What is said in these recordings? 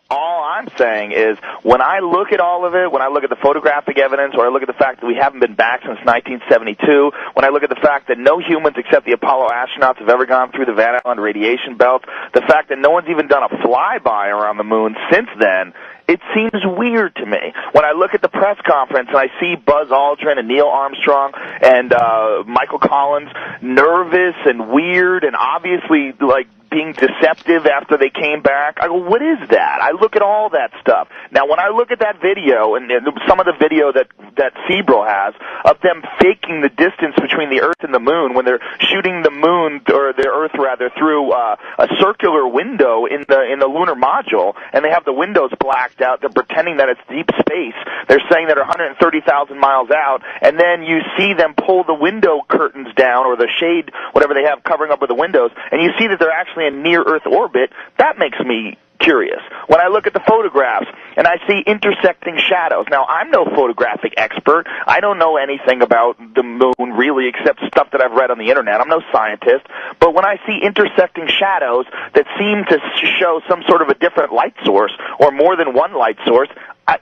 All I'm saying is, when I look at all of it, when I look at the photographic evidence, or I look at the fact that we haven't been back since 1972, when I look at the fact that no humans except the Apollo astronauts have ever gone through the Van Allen radiation belt, the fact that no one's even done a flyby around the moon since then, it seems weird to me. When I look at the press conference and I see Buzz Aldrin and Neil Armstrong and Michael Collins nervous and weird and obviously, like, being deceptive after they came back, I go, what is that? I look at all that stuff. Now, when I look at that video, and some of the video that Seabro has, of them faking the distance between the Earth and the Moon, when they're shooting the Moon, or the Earth rather, through a circular window in the lunar module, and they have the windows blacked out, they're pretending that it's deep space. They're saying that they're 130,000 miles out, and then you see them pull the window curtains down, or the shade, whatever they have covering up with the windows, and you see that they're actually in near-Earth orbit. That makes me curious. When I look at the photographs and I see intersecting shadows. Now, I'm no photographic expert. I don't know anything about the moon, really, except stuff that I've read on the internet. I'm no scientist. But when I see intersecting shadows that seem to show some sort of a different light source, or more than one light source,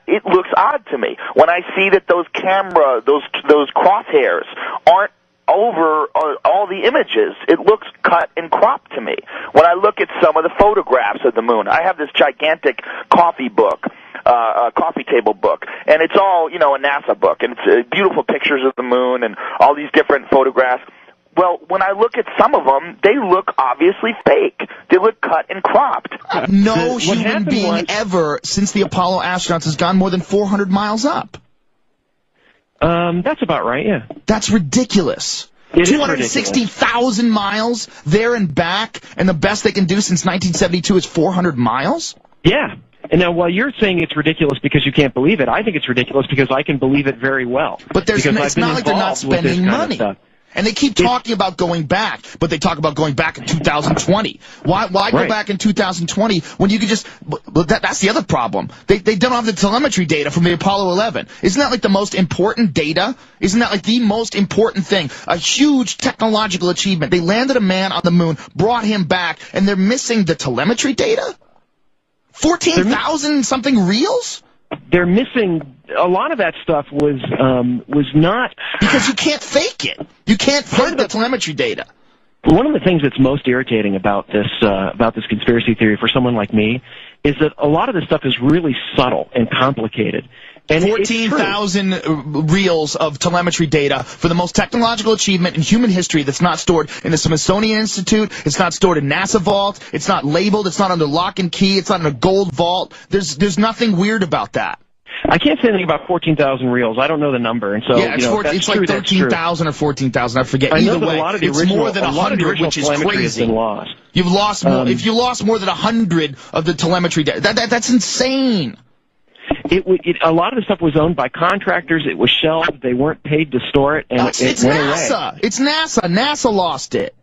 it looks odd to me. When I see that those crosshairs aren't over all the images, it looks cut and cropped to me. When I look at some of the photographs of the moon, I have this gigantic coffee table book, and it's all, a NASA book, and it's beautiful pictures of the moon and all these different photographs. Well, when I look at some of them, they look obviously fake. They look cut and cropped. No human being ever, since the Apollo astronauts, has gone more than 400 miles up. That's about right, yeah. That's ridiculous. 260,000 miles there and back, and the best they can do since 1972 is 400 miles? Yeah. And now, while you're saying it's ridiculous because you can't believe it, I think it's ridiculous because I can believe it very well. But it's not like they're not spending money. And they keep talking about going back, but they talk about going back in 2020. Why go back in 2020 when you could just... That's the other problem. They don't have the telemetry data from the Apollo 11. Isn't that like the most important data? Isn't that like the most important thing? A huge technological achievement. They landed a man on the moon, brought him back, and they're missing the telemetry data? 14,000 something reels? They're missing... A lot of that stuff was not... Because you can't fake it. You can't fake the telemetry data. One of the things that's most irritating about this conspiracy theory for someone like me is that a lot of this stuff is really subtle and complicated. And 14,000 reels of telemetry data for the most technological achievement in human history that's not stored in the Smithsonian Institute, it's not stored in NASA Vault, it's not labeled, it's not under lock and key, it's not in a gold vault. There's nothing weird about that. I can't say anything about 14,000 reels. I don't know the number, and so yeah, it's like 13,000 or 14,000. I forget. Either way, it's more than 100, which is crazy. You've lost more. If you lost more than 100 of the telemetry data, that's insane. A lot of the stuff was owned by contractors. It was shelved. They weren't paid to store it, and it went away. It's NASA. NASA lost it.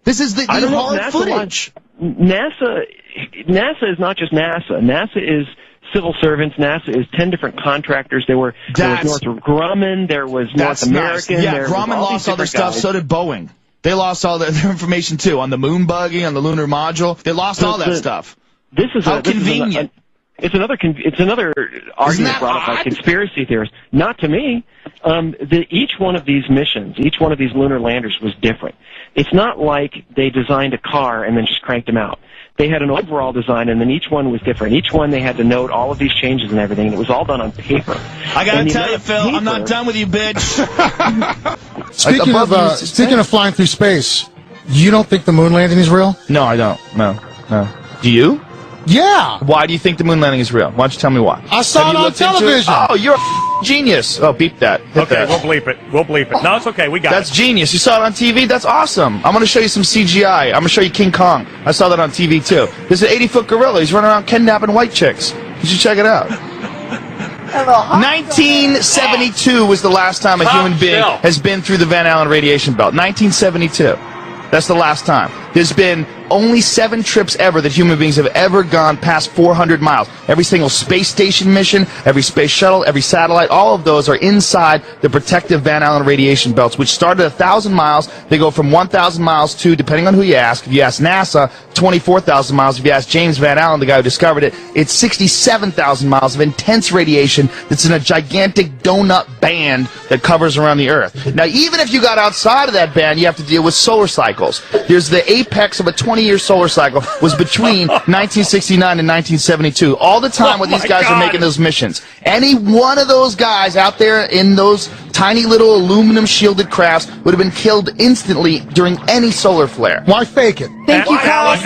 This is the hard footage. NASA is not just NASA. NASA is civil servants. NASA is 10 different contractors. There was Northrop Grumman. There was North American. Nice. Yeah, Grumman lost all their stuff. So did Boeing. They lost all their information too on the moon buggy, on the lunar module. They lost all that stuff. This is how convenient. It's another argument brought up by conspiracy theorists. Not to me. Each one of these missions, each one of these lunar landers was different. It's not like they designed a car and then just cranked them out. They had an overall design, and then each one was different. Each one they had to note all of these changes and everything, and it was all done on paper. I gotta tell you, Phil, I'm not done with you, bitch. Speaking of flying through space, you don't think the moon landing is real? No, I don't. No. Do you? Yeah. Why do you think the moon landing is real? Why don't you tell me why? I saw it on television. Oh, you're a genius. Oh, beep that. Hit that. We'll bleep it. No, it's okay. We got it. That's genius. You saw it on TV? That's awesome. I'm going to show you some CGI. I'm going to show you King Kong. I saw that on TV, too. There's an 80-foot gorilla. He's running around kidnapping white chicks. You should check it out. 1972 was the last time a human being has been through the Van Allen radiation belt. 1972. That's the last time. There's been only 7 trips ever that human beings have ever gone past 400 miles. Every single space station mission, every space shuttle, every satellite, all of those are inside the protective Van Allen radiation belts, which start at 1,000 miles. They go from 1,000 miles to, depending on who you ask, if you ask NASA, 24,000 miles. If you ask James Van Allen, the guy who discovered it, it's 67,000 miles of intense radiation that's in a gigantic donut band that covers around the Earth. Now, even if you got outside of that band, you have to deal with solar cycles. There's the apex of a 20-year solar cycle was between 1969 and 1972. All the time when these guys are making those missions. Any one of those guys out there in those tiny little aluminum shielded crafts would have been killed instantly during any solar flare. Why fake it? Thank you, Kyle.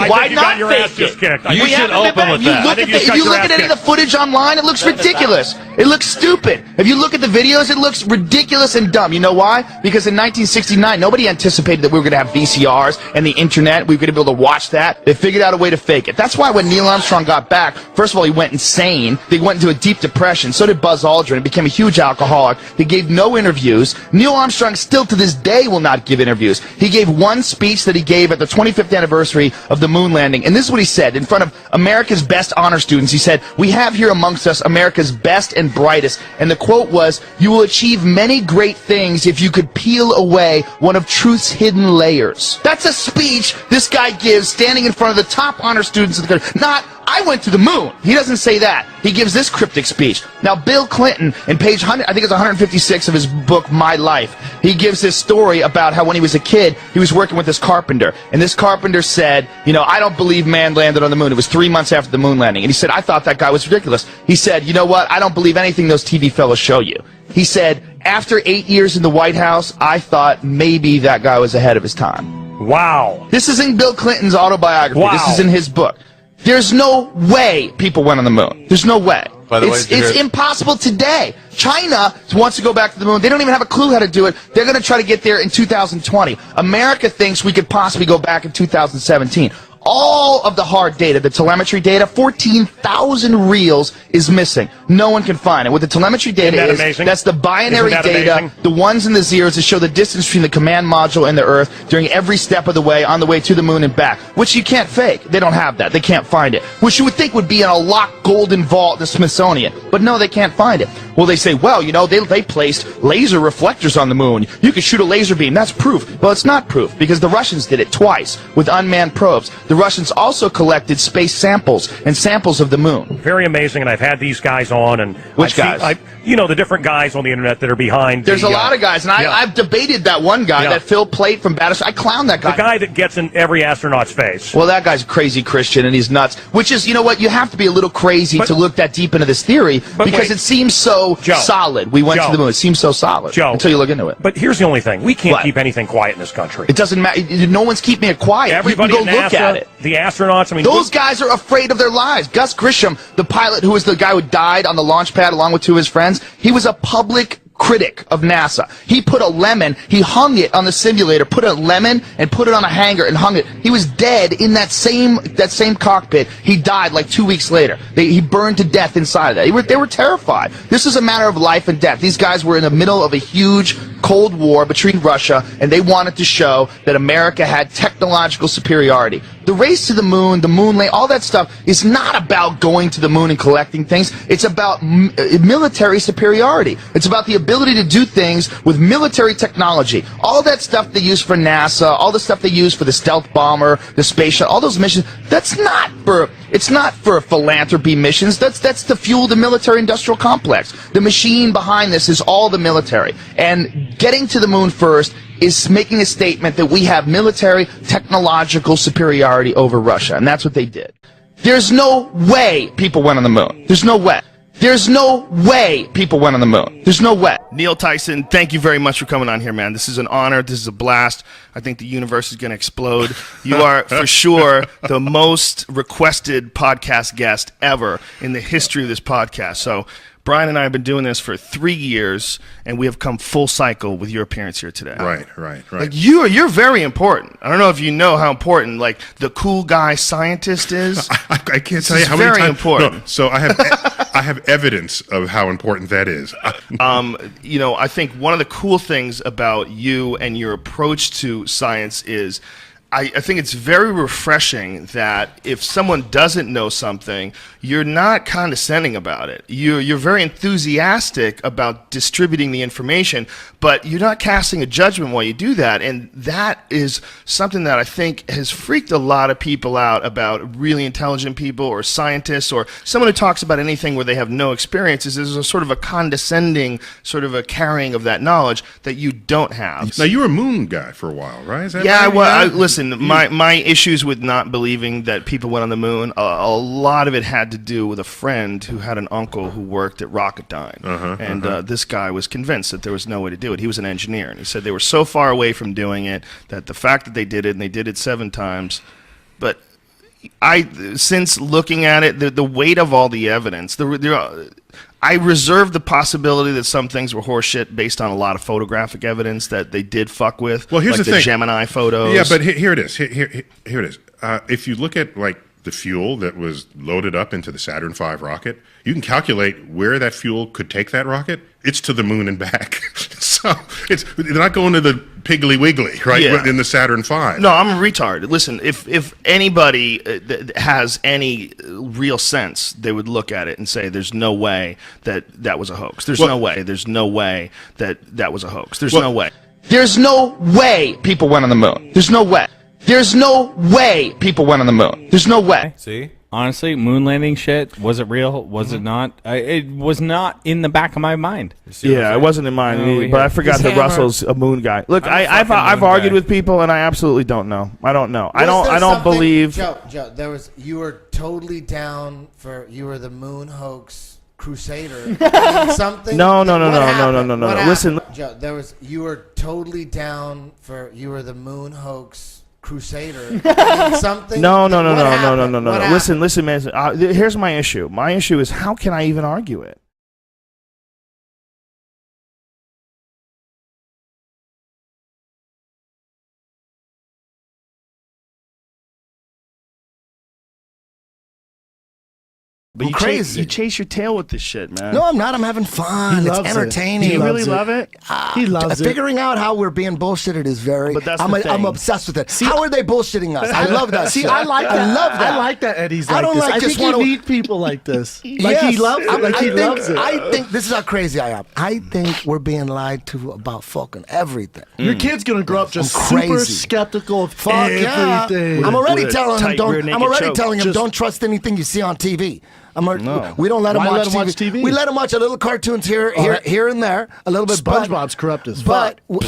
Why not fake it? You should open with that. If you look at any of the footage online, it looks ridiculous. It looks stupid. If you look at the videos, it looks ridiculous and dumb. You know why? Because in 1969, nobody anticipated that we were going to have VCRs and the internet. We were going to be able to watch that. They figured out a way to fake it. That's why when Neil Armstrong got back, first of all, he went insane. They went into a deep depression. So did Buzz Aldrin. He became a huge alcoholic. He gave no interviews. Neil Armstrong still to this day will not give interviews. He gave one speech that he gave at the 25th anniversary of the moon landing. And this is what he said in front of America's best honor students. He said, "We have here amongst us America's best and brightest." And the quote was, "You will achieve many great things if you could peel away one of truth's hidden layers." That's a speech this guy gives standing in front of the top honor students of the country. Not, "I went to the moon." He doesn't say that. He gives this cryptic speech. Now, Bill Clinton, in page 100, I think it's 156 of his book, My Life, he gives this story about how when he was a kid, he was working with this carpenter. And this carpenter said, you know, "I don't believe man landed on the moon." It was 3 months after the moon landing. And he said, "I thought that guy was ridiculous." He said, "You know what? I don't believe anything those TV fellows show you." He said, "After 8 years in the White House, I thought maybe that guy was ahead of his time." Wow. This is in Bill Clinton's autobiography. Wow. This is in his book. There's no way people went on the moon. There's no way. By the way, it's impossible today. China wants to go back to the moon. They don't even have a clue how to do it. They're going to try to get there in 2020. America thinks we could possibly go back in 2017. All of the hard data, the telemetry data, 14,000 reels is missing. No one can find it. What the telemetry data is, that's the binary data, the ones and the zeros that show the distance between the command module and the Earth during every step of the way on the way to the moon and back, which you can't fake. They don't have that. They can't find it, which you would think would be in a locked golden vault in the Smithsonian. But no, they can't find it. Well, they say, well, you know, they placed laser reflectors on the moon. You could shoot a laser beam. That's proof. Well, it's not proof because the Russians did it twice with unmanned probes. The Russians also collected space samples and samples of the moon. Very amazing, and I've had these guys on. And which guys? You know, the different guys on the internet that are behind. There's a lot of guys, and I've debated that one guy, that Phil Plait from Dinosaurs. I clown that guy. The guy that gets in every astronaut's face. Well, that guy's a crazy Christian, and he's nuts. Which is, you know what, you have to be a little crazy to look that deep into this theory, because it seems so solid. We went to the moon. It seems so solid until you look into it. But here's the only thing. We can't keep anything quiet in this country. It doesn't matter. No one's keeping it quiet. Everybody you can go look at it. The astronauts, I mean, those guys are afraid of their lives. Gus Grisham, the pilot who was the guy who died on the launch pad along with 2 of his friends, he was a public critic of NASA. He put a lemon, he hung it on the simulator, put a lemon and put it on a hanger and hung it. He was dead in that same cockpit. He died like 2 weeks later. He burned to death inside of that. They were terrified. This is a matter of life and death. These guys were in the middle of a huge Cold War between Russia, and they wanted to show that America had technological superiority. The race to the moon landing, all that stuff is not about going to the moon and collecting things. It's about military superiority. It's about the ability to do things with military technology. All that stuff they use for NASA, all the stuff they use for the stealth bomber, the space shuttle, all those missions, it's not for philanthropy missions. That's to fuel the military-industrial complex. The machine behind this is all the military. And getting to the moon first is making a statement that we have military technological superiority over Russia, and that's what they did. There's no way people went on the moon. There's no way. There's no way people went on the moon. There's no way. Neil Tyson, thank you very much for coming on here, man. This is an honor. This is a blast. I think the universe is going to explode. You are, for sure, the most requested podcast guest ever in the history of this podcast. So Brian and I have been doing this for 3 years, and we have come full cycle with your appearance here today. Right. Like you're very important. I don't know if you know how important, like, the cool guy scientist is. I can't tell you how many times. Very important. No, so I have evidence of how important that is. You know, I think one of the cool things about you and your approach to science is I think it's very refreshing that if someone doesn't know something, you're not condescending about it. You're very enthusiastic about distributing the information, but you're not casting a judgment while you do that. And that is something that I think has freaked a lot of people out about really intelligent people or scientists or someone who talks about anything where they have no experiences. There's a sort of a condescending, sort of a carrying of that knowledge that you don't have. Now, you were a moon guy for a while, right? Is that Yeah, right? well, listen, my issues with not believing that people went on the moon, a lot of it had to do with a friend who had an uncle who worked at Rocketdyne. This guy was convinced that there was no way to do it. He was an engineer, and he said they were so far away from doing it that the fact that they did it, and they did it 7 times, but since looking at it, the weight of all the evidence, I reserve the possibility that some things were horseshit based on a lot of photographic evidence that they did fuck with. Well, here's like the thing. Gemini photos. Yeah, but here it is. Here it is. If you look at like the fuel that was loaded up into the Saturn V rocket, you can calculate where that fuel could take that rocket. It's to the moon and back. So they're not going to the Piggly Wiggly, right? Yeah. In the Saturn V. No, I'm a retard. Listen, if anybody has any real sense, they would look at it and say, "There's no way that was a hoax. There's no way. There's no way that was a hoax. There's no way. There's no way people went on the moon. There's no way. There's no way people went on the moon. There's no way." See? Honestly, moon landing shit, was it real? Was it not? It was not in the back of my mind. Yeah, it wasn't in mine either, but I forgot that Russell's a moon guy. Look, I've argued with people, and I absolutely don't know. I don't know. I don't believe. Joe, you were totally down for. You were the moon hoax crusader. Something. No. Listen, Joe, you were totally down for. You were the moon hoax crusader. Something. No. Listen, man. Here's my issue. My issue is, how can I even argue it? But you chase your tail with this shit, man. No, I'm not. I'm having fun. It's entertaining. Do you really love it? He loves it. Figuring out how we're being bullshitted is very. But that's I'm obsessed with it. How are they bullshitting us? I love that. See, shit. I like that. I love that. I like that Eddie's like I don't this. like I just think you wanna- need people like this. Like Yes. he loves it. Like he loves it. I think this is how crazy I am. I think we're being lied to about fucking everything. Your kid's gonna grow up just I'm crazy. super skeptical of everything. Yeah. I'm already telling him choke. don't trust anything you see on TV. We don't let him Why watch let him watch TV? We let him watch a little cartoons here and there, a little bit. SpongeBob's corrupt as fuck. But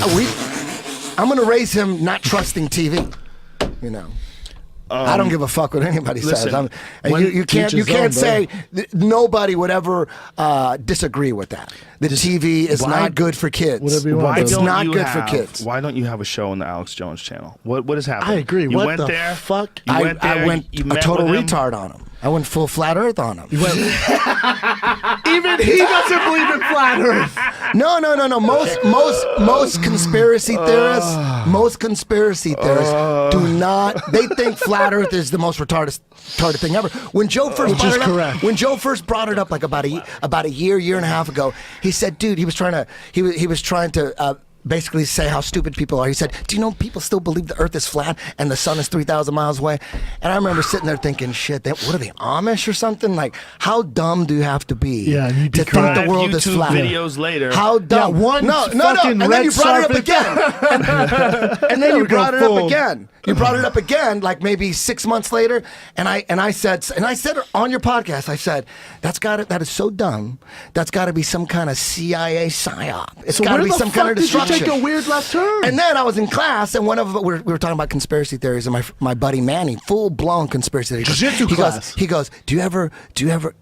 I'm going to raise him not trusting TV. You know. I don't give a fuck what anybody says. You can't say nobody would ever disagree with that. The TV is not good for kids. It's not good for kids. Why don't you have a show on the Alex Jones channel? What has happened? I agree. You what went the there. fuck? I went a total retard on him. I went full flat Earth on him. Even he doesn't believe in flat Earth. No. Most conspiracy theorists, do not. They think flat Earth is the most retarded thing ever. When Joe first brought it up, like about a year and a half ago, he said, "Dude, he was trying to." Basically say how stupid people are. He said, "Do you know people still believe the Earth is flat and the sun is 3,000 miles away?" And I remember sitting there thinking, "Shit, what are they, Amish or something? Like, how dumb do you have to be to think the world is flat?" Videos later, how dumb? No. And then you brought it up again. And then you brought it up again. You brought it up again, like maybe 6 months later. And I said on your podcast, I said, that is so dumb. That's got to be some kind of CIA psyop. It's got to be some kind of destruction. Take a weird left turn. And then I was in class, and we were talking about conspiracy theories, and my buddy Manny, full blown conspiracy theories. Jiu-jitsu class. He goes, do you ever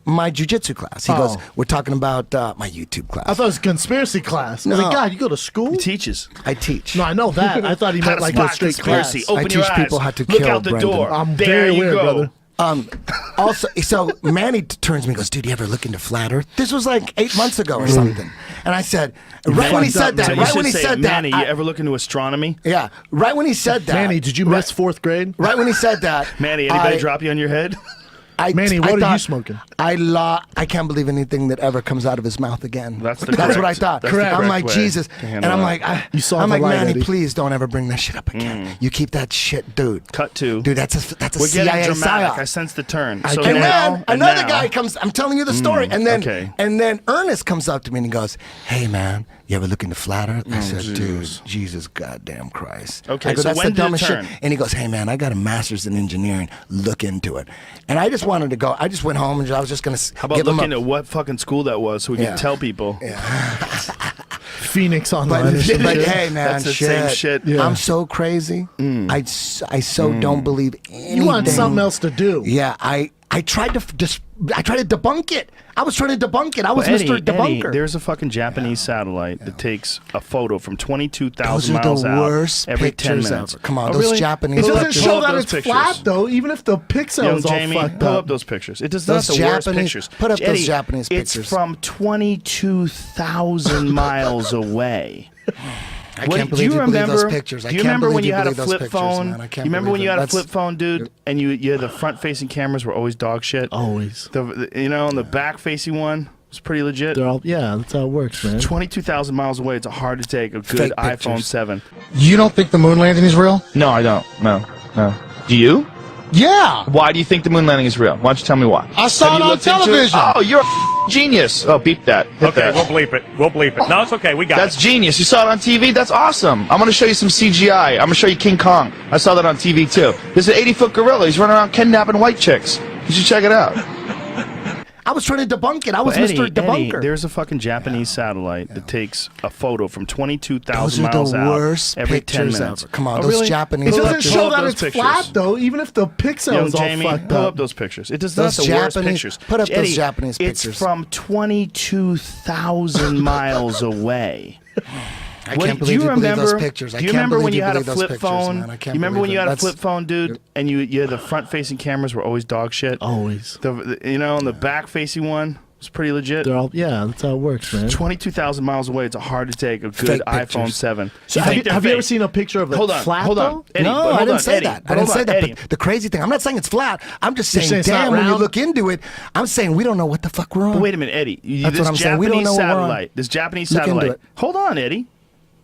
my jiu-jitsu class? He goes, we're talking about my YouTube class. I thought it was a conspiracy class. I was like, God, you go to school? He teaches. I teach. No, I know that. I thought he meant like a straight class. Open I teach people how to Look kill. out the Brendan. door. I'm very aware, brother. Also, so Manny turns to me and goes, "Dude, you ever look into flat Earth?" This was like 8 months ago or something. And I said, when he said that, Manny, you ever look into astronomy? Yeah, right when he said that. Manny, did you miss 4th grade? Right when he said that. Manny, anybody drop you on your head? Manny, what are you smoking? I can't believe anything that ever comes out of his mouth again. That's what I thought. I'm like, Jesus. And I'm like, Manny, please don't ever bring that shit up again. You keep that shit, dude. Cut to. Dude, that's a We're CIA getting dramatic. psyop. I sense the turn. So and then another guy comes, I'm telling you the story, and then Ernest comes up to me and he goes, hey, man, you ever look into flat Earth? I said, dude, Jesus goddamn Christ. Okay, I go, so that's when the did it dumbest turn? shit. And he goes, hey, man, I got a master's in engineering. Look into it. And I just wanted to go. I just went home and I was just going to How about looking at what fucking school that was so we can tell people? Yeah. Phoenix Online. But hey, man, that's the same shit. Yeah. I'm so crazy. I so don't believe anything. You want something else to do. Yeah, I tried to debunk it. I was trying to debunk it. I was Mr. Debunker. Eddie, there's a fucking Japanese satellite that takes a photo from 22,000 miles Those are the out worst every 10 pictures minutes. ever. Come on, Oh, those really? Japanese It doesn't pictures. show that those it's pictures. flat, though, even if the pixels all Jamie, fucked pull up. up those pictures. It does Those not the worst Japanese- pictures. put up those Eddie, Japanese pictures. It's from 22,000 miles away. I can't believe you believe those pictures. Do you remember when you had a flip pictures, phone? man. I can't You remember when you had a believe flip phone, dude, and you the front-facing cameras were always dog shit? Always. And the back-facing one was pretty legit. They're all, yeah, that's how it works, man. 22,000 miles away. It's hard to take a good iPhone 7. You don't think the moon landing is real? No, I don't. No. Do you? Yeah. Why do you think the moon landing is real? Why don't you tell me why? I saw Have it you on looked into television. Oh, you're a genius. Oh, beep that. Hit Okay, that. we'll bleep it. We'll bleep it. No, it's okay. We got That's it. genius. You saw it on TV? That's awesome. I'm going to show you some CGI. I'm going to show you King Kong. I saw that on TV, too. There's an 80-foot gorilla. He's running around kidnapping white chicks. You should check it out. I was trying to debunk it. I was Eddie, Mr. Debunker. Eddie, there's a fucking Japanese satellite that takes a photo from 22,000 Those are miles the out worst every 10 pictures minutes. ever. Come on, Oh, those really? Japanese It doesn't pictures. show Pull up that those it's pictures. flat, though, even if the pixels all Jamie, fucked pull up. up those pictures. It does Those not the worst Japanese- pictures. put up those Eddie, Japanese it's pictures. from 22,000 miles away. I can't believe you believe those pictures. Do you remember when you had a flip pictures, phone? man. I can't You remember when believe you had it. a flip phone, dude, and the front-facing cameras were always dog shit? Always. And the back-facing one was pretty legit. They're all, yeah, that's how it works, man. 22,000 miles away. It's hard to take a good Fake iPhone pictures. 7. So have you ever seen a picture of it flat, Hold though? on. Eddie, No, but I hold didn't on, say Eddie, that. but I didn't hold say on, that. Eddie. But the crazy thing, I'm not saying it's flat. I'm just saying, saying it's not damn, when you round? look into it, I'm saying we don't know what the fuck we're on. But wait a minute, Eddie. That's This what I'm saying. We don't know what we're on. satellite. This Japanese Look into satellite. it. Hold on, Eddie.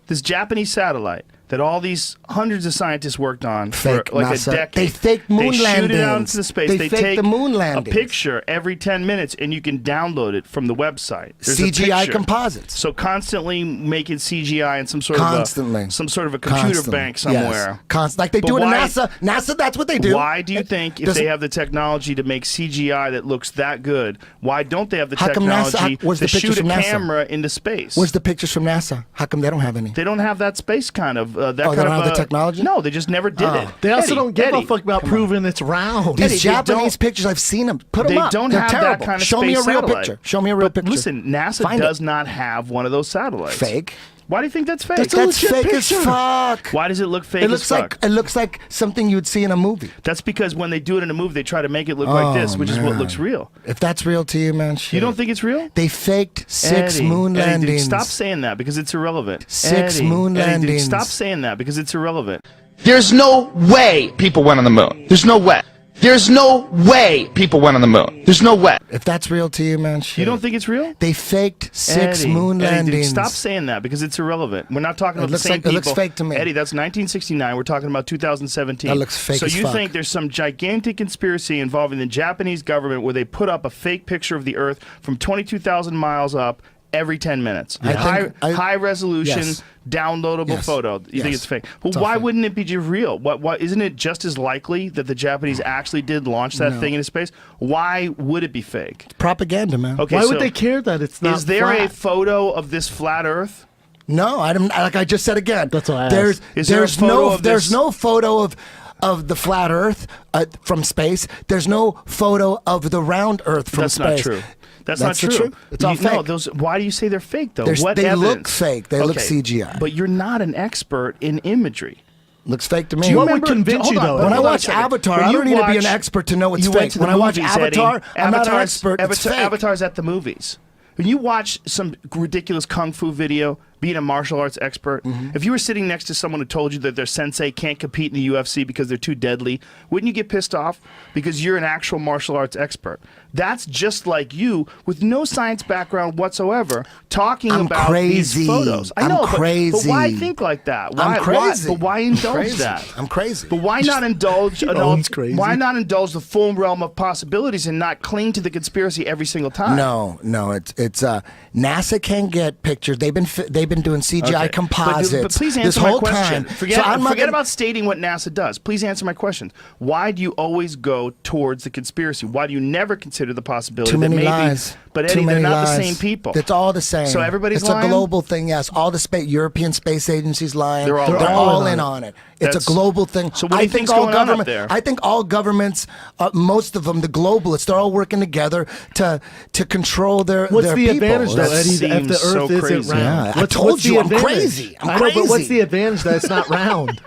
This Japanese satellite that all these hundreds of scientists worked on Fake for like NASA. a decade. They fake moon They shoot it out landings. into space. They fake take the moon a landings. picture every 10 minutes, and you can download it from the website. There's a CGI picture. composites. So constantly making CGI in some sort Constantly. of a computer bank somewhere. Yes. Like they But do it in why- NASA. NASA, that's what they do. Why do you think if they have the technology to make CGI that looks that good, why don't they have the How come NASA- technology where's to the pictures shoot a from NASA? camera into space? Where's the pictures from NASA? How come they don't have any? They don't have that space kind of that they kind don't of have the technology? No, they just never did it. They also Eddie, don't give Eddie, a fuck about proving it's round. These Eddie, they Japanese don't- pictures, I've seen them. Put them They up. don't They're have terrible. that kind of Show me a space real satellite. picture. Show me a real picture. Listen, NASA Find does it. not have one of those satellites. Fake. Why do you think that's fake? That's a That's legit fake as picture. fuck. Why does it look fake It looks as fuck? like something you would see in a movie. That's because when they do it in a movie, they try to make it look like this, which is what man. looks real. If that's real to you, man, shit. You don't think it's real? They faked 6 Eddie, moon Eddie, dude, landings. stop saying that because it's irrelevant. 6 Eddie, moon Eddie, dude, landings. stop saying that because it's irrelevant. There's no way people went on the moon. There's no way. There's no way people went on the moon. There's no way. If that's real to you, man, shit. You don't think it's real? They faked 6 Eddie, moon Eddie, dude, landings. stop saying that because it's irrelevant. We're not talking It about looks the same like- it people. looks fake to me. Eddie, that's 1969. We're talking about 2017. That looks fake So as you fuck. think there's some gigantic conspiracy involving the Japanese government where they put up a fake picture of the Earth from 22,000 miles up every 10 minutes? High resolution, yes. downloadable Yes. photo. You think Yes. it's fake? Well, It's all why fake. wouldn't it be just real? What isn't it just as likely that the Japanese actually did launch that No. thing into space? Why would it be fake? Propaganda, man. Okay, Why so would they care that it's not is there a flat? photo of this flat Earth? No, I don't. Like I just said again. That's what I There's asked. Is there a there's photo no of there's this- no photo of the flat Earth from space. There's no photo of the round Earth from That's space. not true. That's not the true. truth. It's all No, fake. those. Why do you say they're fake though? There's- What they evidence? look fake. They look CGI. But you're not an expert in imagery. Looks fake to me. Do you What remember- would convince hold you on, though? but When I Hold on a watch second. Avatar, When I you don't need to be watch- an expert to know it's you fake. went to the When I watch movies, Avatar, Eddie. I'm not an expert. It's fake. Avatar's at the movies. When you watch some ridiculous kung fu video, being a martial arts expert, if you were sitting next to someone who told you that their sensei can't compete in the UFC because they're too deadly, wouldn't you get pissed off? Because you're an actual martial arts expert. That's just like you, with no science background whatsoever, talking about these photos. I know, crazy. But why think like that? I'm crazy. But why indulge that? I'm crazy. But why not indulge? Crazy. Why not indulge the full realm of possibilities and not cling to the conspiracy every single time? No, it's NASA can get pictures. They've been doing CGI composites. But please answer this my whole question. time. Forget about stating what NASA does. Please answer my question. Why do you always go towards the conspiracy? Why do you never consider the possibility Too many that maybe? lies. But Too Eddie, they're many not lies. the same people. It's all the same. So everybody's it's lying? a global thing. Yes, all the European space agencies lying. They're all in on it. It's a global thing. So what do you think's going on up there? I think all governments, most of them, the globalists, they're all working together to control their What's their the people. advantage, though, Eddie, if the Earth isn't round? Yeah, I told you, I'm crazy. I know, but what's the advantage that it's not round?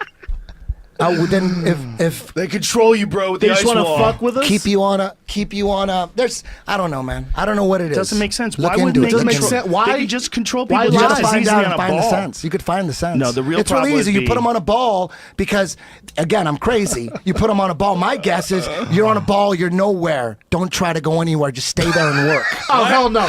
Well, then if they control you, bro, with they the just ice want to wall. fuck with us, keep you on a. There's I don't know, man. I don't know what it is. Doesn't make sense. Look Why wouldn't into they it. make control? sense. Why? They could just control people. Why You just gotta as find easily out on and a find the ball. sense. You could find the sense. No, the real it's problem really easy. would You be- put them on a ball because, again, I'm crazy. You put them on a ball. My guess is you're on a ball. You're nowhere. Don't try to go anywhere. Just stay there and work. Oh hell no!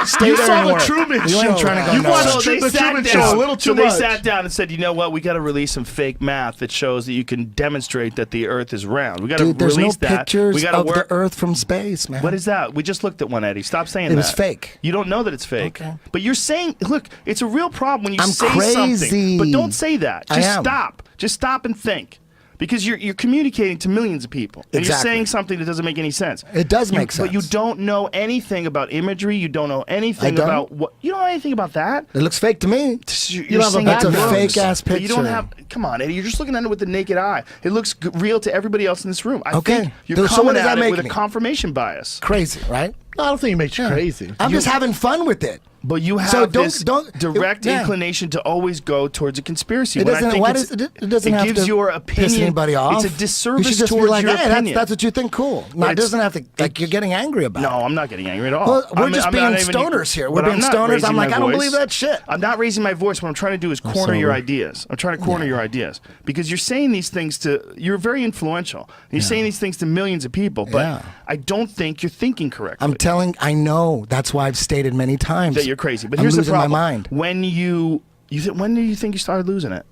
Stay You there saw and the work. Truman You ain't Show. trying to go You nowhere. watched the Truman down. Show a little too So they much. sat down and said, you know what? We got to release some fake math that shows that you can demonstrate that the Earth is round. We got to Dude, there's no release that. pictures We got to of work. the Earth from space, man. What is that? We just looked at one, Eddie. Stop saying that. It was fake. You don't know that it's fake. Okay. But you're saying, look, it's a real problem when you I'm say crazy. something. But don't say that. I Just am. stop. Just stop and think. Because you're communicating to millions of people. And Exactly. you're saying something that doesn't make any sense. It does make sense. But you don't know anything about imagery. You don't know anything I don't? about what. You don't know anything about that. It looks fake to me. You're have a saying back it It's a background. looks, fake-ass but You don't picture. have. Come on, Eddie. You're just looking at it with the naked eye. It looks real to everybody else in this room. I Okay. think you're So coming what does at that it make with me? a confirmation bias. Crazy, right? I don't think it makes you crazy. I'm just having fun with it. But you have So don't- this don't- direct yeah. inclination to always go towards a conspiracy. It when I doesn't. think Why it's- does it doesn't it have gives to your piss opinion. anybody off? It's a disservice You should just towards be like, your hey, opinion. that's what you think. Cool. No, it It's- doesn't have to. Like you're getting angry about. No, it. I'm not getting angry at all. Well, we're just I'm being not even- stoners here. We're but being I'm not stoners. raising I'm my like, I don't voice. believe that shit. I'm not raising my voice. What I'm trying to do is corner your ideas. I'm trying to corner your ideas because you're saying these things to. You're very influential. You're saying these things to millions of people, but Yeah. I don't think you're thinking correctly. I'm telling. I know. That's why I've stated many times that you're crazy. But I'm here's the losing problem. my mind. When when do you think you started losing it?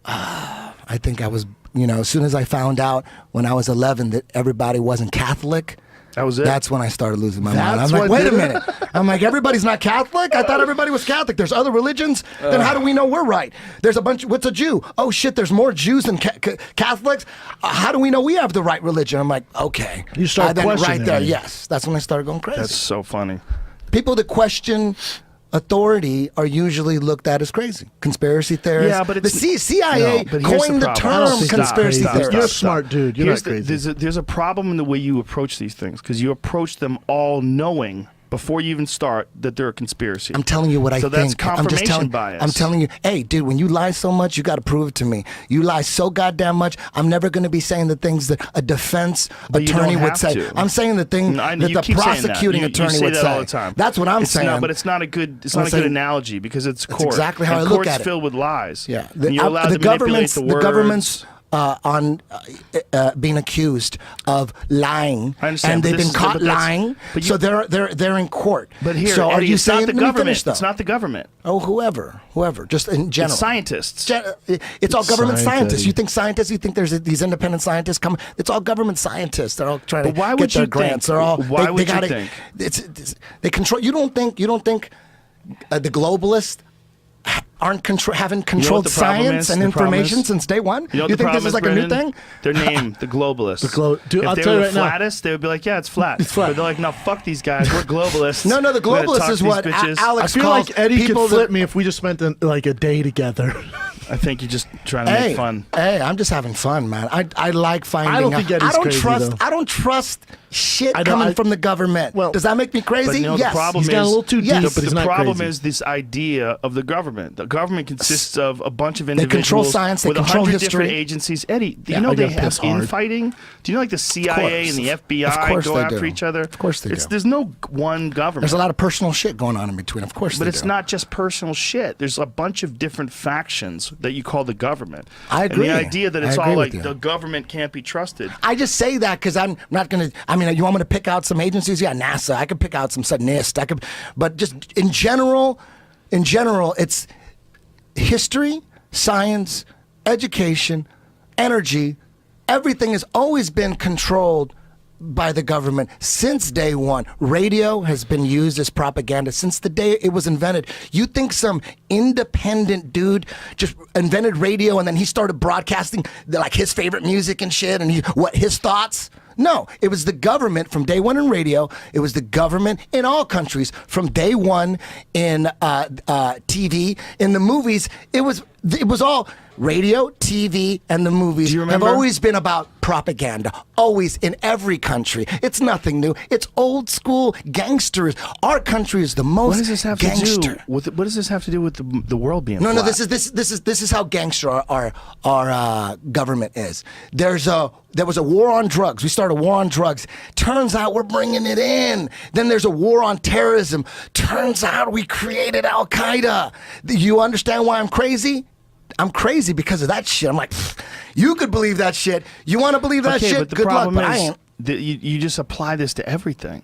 I think I was. As soon as I found out when I was 11 that everybody wasn't Catholic. That was it. That's when I started losing my mind. That's I'm like, what wait a did it? minute. I'm like, everybody's not Catholic? I thought everybody was Catholic. There's other religions? Then how do we know we're right? There's a bunch. What's a Jew? Oh, shit, there's more Jews than Catholics? How do we know we have the right religion? I'm like, okay. You start then questioning right there, it. yes. That's when I started going crazy. That's so funny. People that question authority are usually looked at as crazy. Conspiracy theorists. Yeah, but it's the CIA no, but here's coined the problem. I don't term think conspiracy stop, theorist. You're a stop. smart dude. You're Here's not crazy. There's a problem in the way you approach these things because you approach them all knowing before you even start that they're a conspiracy. I'm telling you what I so think. that's confirmation bias. I'm telling you, hey, dude, when you lie so much, you got to prove it to me. You lie so goddamn much. I'm never going to be saying the things that a defense But you attorney don't would have say. to. I'm saying the thing No, that you the keep saying that. prosecuting You attorney say would that say. all the time. That's what I'm saying. No, but it's not a good. It's I'm not a good saying- analogy because it's That's court. exactly how and I look court's at it. filled with lies. Yeah, and you're allowed to manipulate the words. government's on being accused of lying, I understand, and but they've this been is- caught but that's- lying. but you- So they're in court. But here, so are Eddie, you it's saying not the let me government. finish, though. It's not the government. Oh, whoever, just in general. It's scientists. It's all government Science, scientists. Eddie. You think scientists? You think there's these independent scientists come? It's all government scientists. They're all trying But to why get would their you grants. think- They're all. why they would you gotta, think? They control. You don't think the globalists aren't haven't controlled the problem science is? and The problem information is? since day one? You know what You the think this problem is like a new Brendan? thing? Their name, the globalists. Dude, if I'll they tell were you the right now. flattest, they would be like, yeah, it's flat. It's flat. But they're like, no, fuck these guys. We're globalists. No, the We're gonna globalists talk is to these what bitches. I Alex feel calls like Eddie people could flip me if we just spent like a day together. I think you're just trying to make fun. Hey, I'm just having fun, man. I like finding. I don't think Eddie's crazy, though. I don't trust shit coming from the government. Well, does that make me crazy? But, yes. The problem he's got a little too deep, but he's the not problem crazy. is this idea of the government. The government consists of a bunch of They individuals control science. They with control 100 history. different agencies. Eddie, do you Yeah, know I they gotta have piss hard. infighting? Do you know like the CIA and the FBI go after each other? Of course they do. There's no one government. There's a lot of personal shit going on in between. Of course, But they it's do. not just personal shit. There's a bunch of different factions that you call the government. I agree. And the idea that it's I agree all with like you. the government can't be trusted. I just say that because I'm not going to. I mean, you want me to pick out some agencies? Yeah, NASA. I could pick out some NIST. I could, but just in general, it's history, science, education, energy. Everything has always been controlled by the government since day one. Radio has been used as propaganda since the day it was invented. You think some independent dude just invented radio and then he started broadcasting like his favorite music and shit and his thoughts? No, it was the government from day one in radio. It was the government in all countries from day one in TV, in the movies. It was all radio, TV, and the movies have always been about propaganda. Always in every country. It's nothing new. It's old school gangsters. Our country is the most What does this have gangster. to do with? What does this have to do with the world being? No, flat? this is how gangster our government is. There was a war on drugs. We started a war on drugs. Turns out we're bringing it in. Then there's a war on terrorism. Turns out we created Al Qaeda. You understand why I'm crazy? I'm crazy because of that shit. I'm like, you could believe that shit. You want to believe that shit? But the Good luck, problem but I is ain't. that you just apply this to everything.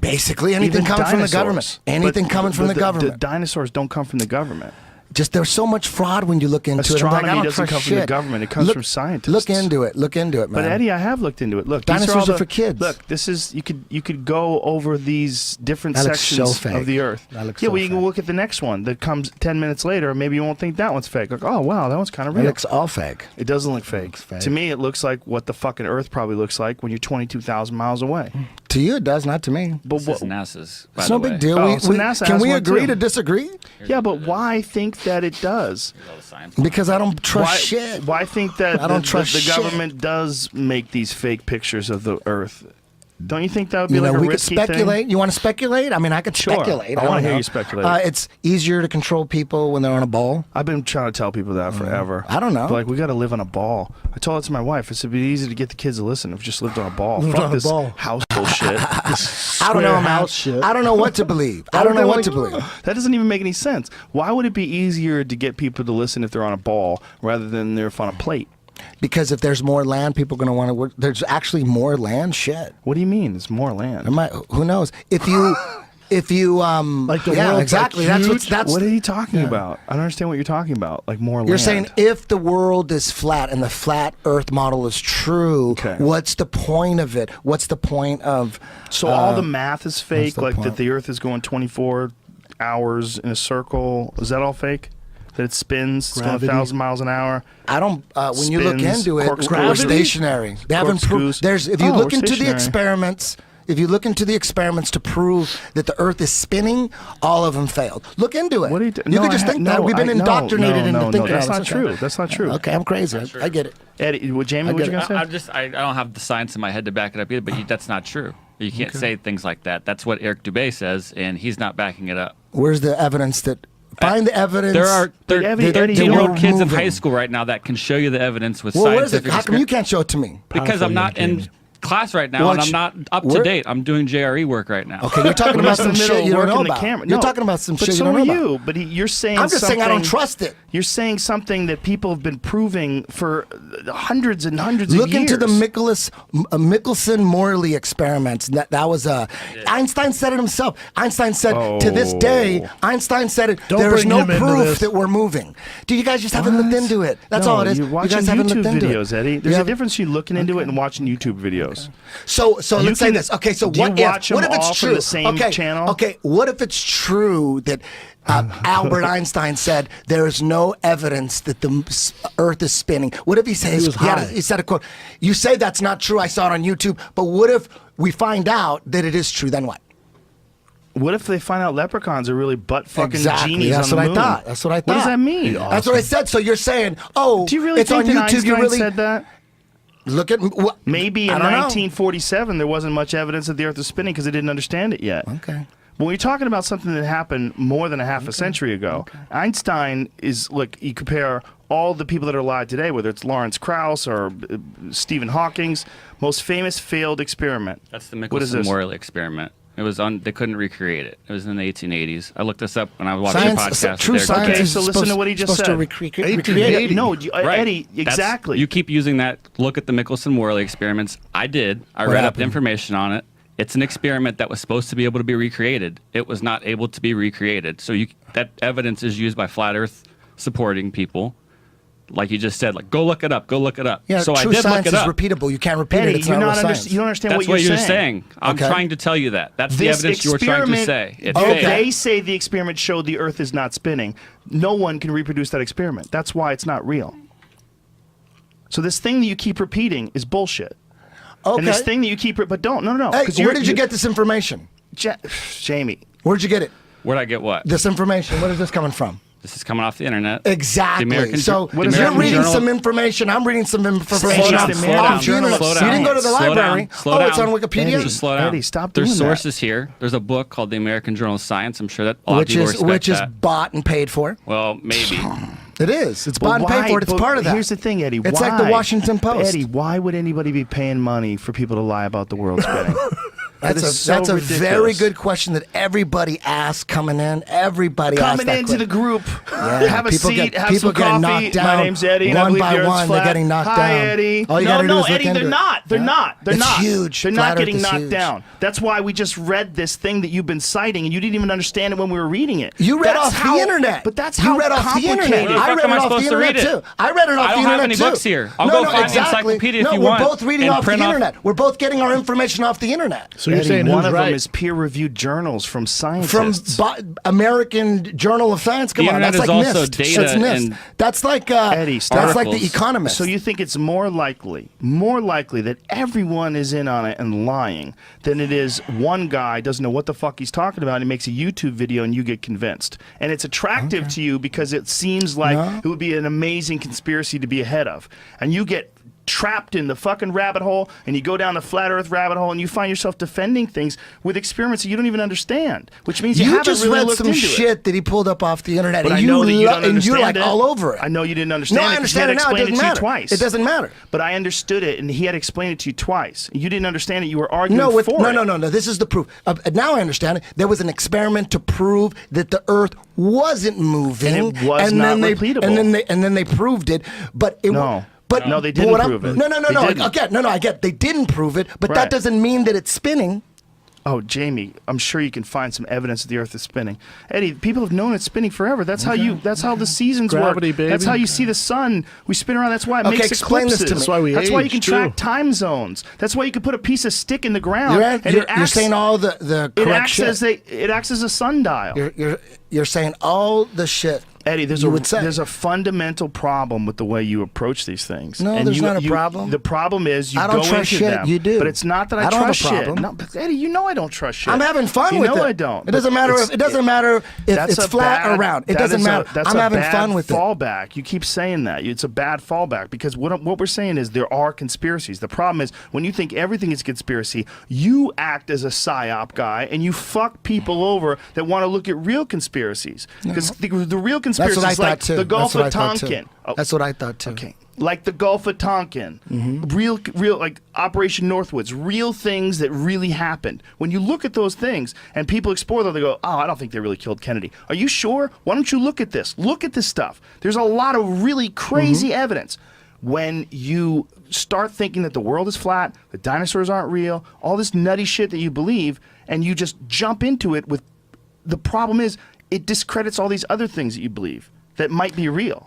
Basically, anything Even coming from the dinosaurs. government. Anything But coming from the government. The dinosaurs don't come from the government. Just there's so much fraud when you look into Astronomy it. I'm like, I don't doesn't trust come from the shit. government. It comes from scientists. Look into it. Look into it, man. But Eddie, I have looked into it. Look, these Dinosaurs all are for kids. Look, this is you could go over these different That looks so sections fake. of the Earth. That looks yeah, so well, you can fake. look at the next one that comes 10 minutes later, and maybe you won't think that one's fake. Like, oh wow, that one's kind of It real. looks all fake. It doesn't look fake. fake. To me, it looks like what the fucking Earth probably looks like when you're 22,000 miles away. To you, it does. Not to me. But This is NASA's. By It's the no way. big deal. Oh, so NASA can has we one agree too. to disagree? Yeah, but why think that it does? Because I don't trust Why, shit. why think that I don't trust the shit. government does make these fake pictures of the Earth? Don't you think that would be You like know, a we could risky speculate. thing? You want to speculate? I mean, I could Sure. speculate. I don't wanna hear know. you speculate. It's easier to control people when they're on a ball. I've been trying to tell people that forever. I don't know. But like, we got to live on a ball. I told it to my wife. I said, it'd be easy to get the kids to listen if we just lived on a ball. Lived Fuck on a this ball. house bullshit. I don't know, man. house shit. I don't know what to believe. I don't know what to believe. That doesn't even make any sense. Why would it be easier to get people to listen if they're on a ball rather than they're on a plate? Because if there's more land, people are going to want to. There's actually more land. Shit. What do you mean? There's more land. Who knows? If you Like the yeah, world's exactly. like That's What are you talking about? I don't understand what you're talking about. Like more land. You're saying if the world is flat and the flat Earth model is true, Okay. what's the point of it? What's the point of? So all the math is fake, the like point? that the Earth is going 24 hours in a circle. Is that all fake? That it spins, it's going Gravity. 1,000 miles an hour. I don't. When you look Spins, into it, corkscrews. we're stationary. They haven't proved. Corkscrews. There's if you Oh, look we're into the stationary. experiments. If you look into the experiments to prove that the Earth is spinning, all of them failed. Look into it. What are you? You could just think that we've been indoctrinated into thinking that's that. not true. That's not true. Okay, I'm crazy. I get it. Eddie, Jamie, what you gonna say? I don't have the science in my head to back it up either, but that's not true. You can't say things like that. That's what Eric Dubay says, and he's not backing it up. Where's the evidence that? Find the evidence. There are Eddie, 13-year-old kids in moving. high school right now that can show you the evidence with Well, what is it? scientific. How come you can't show it to me? Because I'm not in class right now, and I'm not up to date. I'm doing JRE work right now. Okay, you're talking about some shit you don't know about. Camera. You're No, talking about some but shit so you don't are know you. about. But you're saying I'm just saying I don't something- trust it. You're saying something that people have been proving for hundreds and hundreds of years. Look into the Michelson-Morley experiments. That was Einstein said it himself. Einstein said to this day, Einstein said it. Don't There is bring no him into proof this. that we're moving. Dude, you guys just haven't looked into it. That's all it is. You're You watching guys haven't YouTube looked into videos, it. Eddie. There's a difference between looking into it and watching YouTube videos. So You let's say can- this. Okay, so do you what watch if them it's all from true? the same okay, channel? Okay, what if it's true that Albert Einstein said there is no evidence that the Earth is spinning? What if he says he said a quote? You say that's not true. I saw it on YouTube. But what if we find out that it is true? Then what? What if they find out leprechauns are really butt-fucking genies That's on the what moon? I thought. That's what I thought. What does that mean? That's what I said. So you're saying, oh, do you really it's think on that YouTube. You Einstein really said that? Look at maybe in 1947 there wasn't much evidence that the Earth is spinning because they didn't understand it yet. Okay. When you're talking about something that happened more than a half a century ago, Einstein is, look, you compare all the people that are alive today, whether it's Lawrence Krauss or Stephen Hawking's most famous failed experiment. That's the Michelson-Morley experiment. It was on. They couldn't recreate it. It was in the 1880s. I looked this up when I was watching a podcast. True science okay, is so listen to what he just said. To recreate it. No, right. Eddie, exactly. You keep using that. Look at the Michelson-Morley experiments. I did. I read up the information on it. It's an experiment that was supposed to be able to be recreated. It was not able to be recreated. So that evidence is used by flat Earth supporting people. Like you just said, like, go look it up, go look it up. Yeah, so true I did science look it is up. repeatable. You can't repeat Eddie, it. It's not real science. You don't understand That's what you're saying. saying. I'm trying to tell you that. That's the evidence you were trying to say. It If failed. they say the experiment showed the Earth is not spinning, no one can reproduce that experiment. That's why it's not real. So this thing that you keep repeating is bullshit. Okay. And this thing that you keep, but don't, no. Hey, where did you get this information? Jamie. Where'd you get it? Where'd I get what? This information. Where is this coming from? This is coming off the internet. Exactly. So you're reading some information. I'm reading some information off the internet. You didn't go to the library. Slow down. It's on Wikipedia. Just slow down. Eddie, stop doing There's that. sources here. There's a book called the American Journal of Science. I'm sure that a lot of people respect which is that. bought and paid for. Well, maybe. It is. It's bought and paid for. It's part of that. Here's the thing, Eddie. It's like the Washington Post. Eddie, why would anybody be paying money for people to lie about the world spinning? That's a very good question that everybody asks coming in. Everybody coming into the group. Yeah, have a seat. Have people some coffee. knocked down. My name's Eddie. And I One believe by the Earth's one, flat. they're getting knocked Hi, down. Eddie. All you gotta do is look Eddie, into they're it. not. They're not. They're It's not. huge. They're Flat not getting Earth is knocked huge. down. That's why we just read this thing that you've been citing, and you didn't even understand it when we were reading it. You read off the internet. But that's you how read off the internet. Where the I fuck read am it I off the supposed to internet read it? too. I read it off the internet too. I don't have any books here. I'll go find the encyclopedia if you want. No, we're both reading and off the print internet. We're both getting our information off the internet. So you're saying one who's of right? them is peer-reviewed journals from scientists. From American Journal of Science. Come on, that's internet like is also NIST. data That's NIST. and That's like Eddie, that's like the articles. Economist. So you think it's more likely that everyone is in on it and lying than it is one guy doesn't know what the fuck he's talking about and he makes a YouTube video and you get convinced. And it's attractive to you because it seems like it would be an amazing conspiracy to be ahead of. And you get trapped in the fucking rabbit hole and you go down the flat earth rabbit hole and you find yourself defending things with experiments that you don't even understand, which means you haven't just really read looked some into shit it. that he pulled up off the internet, But and I know that you don't and you're understand like it. all over it. I know you didn't understand No, I it because he had understand it now. It explained doesn't to you matter. twice. It doesn't matter. But I understood it, and he had explained it to you twice. You didn't understand it. You were arguing No, for it. no. This is the proof. Now I understand it. There was an experiment to prove that the Earth wasn't moving, And it was not repeatable. And then they proved it, but it No. But No, they didn't prove it. No. They didn't. I get they didn't prove it, but Right. that doesn't mean that it's spinning. Oh, Jamie, I'm sure you can find some evidence that the Earth is spinning. Eddie, people have known it's spinning forever. That's how the seasons Gravity, work. baby. That's how you see the sun. We spin around. That's why it Okay, makes explain this eclipses. to me. That's why we That's why you age, can track too. time zones. That's why you can put a piece of stick in the ground. You're saying all the it correct acts shit. it acts as a sundial. You're saying all the shit. Eddie, there's you would say. a fundamental problem with the way you approach these things. No, And there's not a problem. The problem is you I don't go trust into shit. them. You do. But it's not that I I don't have trust a shit. problem. No, but Eddie, you know I don't trust shit. I'm having fun you with know it. I don't. It doesn't matter. It doesn't matter if That's it's a flat bad- or round. It that doesn't is matter. That's I'm a having bad fun with it. fallback. You keep saying that. It's a bad fallback because what we're saying is there are conspiracies. The problem is when you think everything is conspiracy, you act as a psyop guy and you fuck people over that want to look at real conspiracies. Because the real That's conspiracies what I like thought too. the Gulf That's what of I thought, too. Tonkin. Oh, That's what I thought too. okay. Like the Gulf of Tonkin, real like Operation Northwoods, real things that really happened. When you look at those things and people explore them, they go, "Oh, I don't think they really killed Kennedy." Are you sure? Why don't you look at this? Look at this stuff. There's a lot of really crazy evidence. When you start thinking that the world is flat, the dinosaurs aren't real, all this nutty shit that you believe, and you just jump into it with, the problem is it discredits all these other things that you believe that might be real.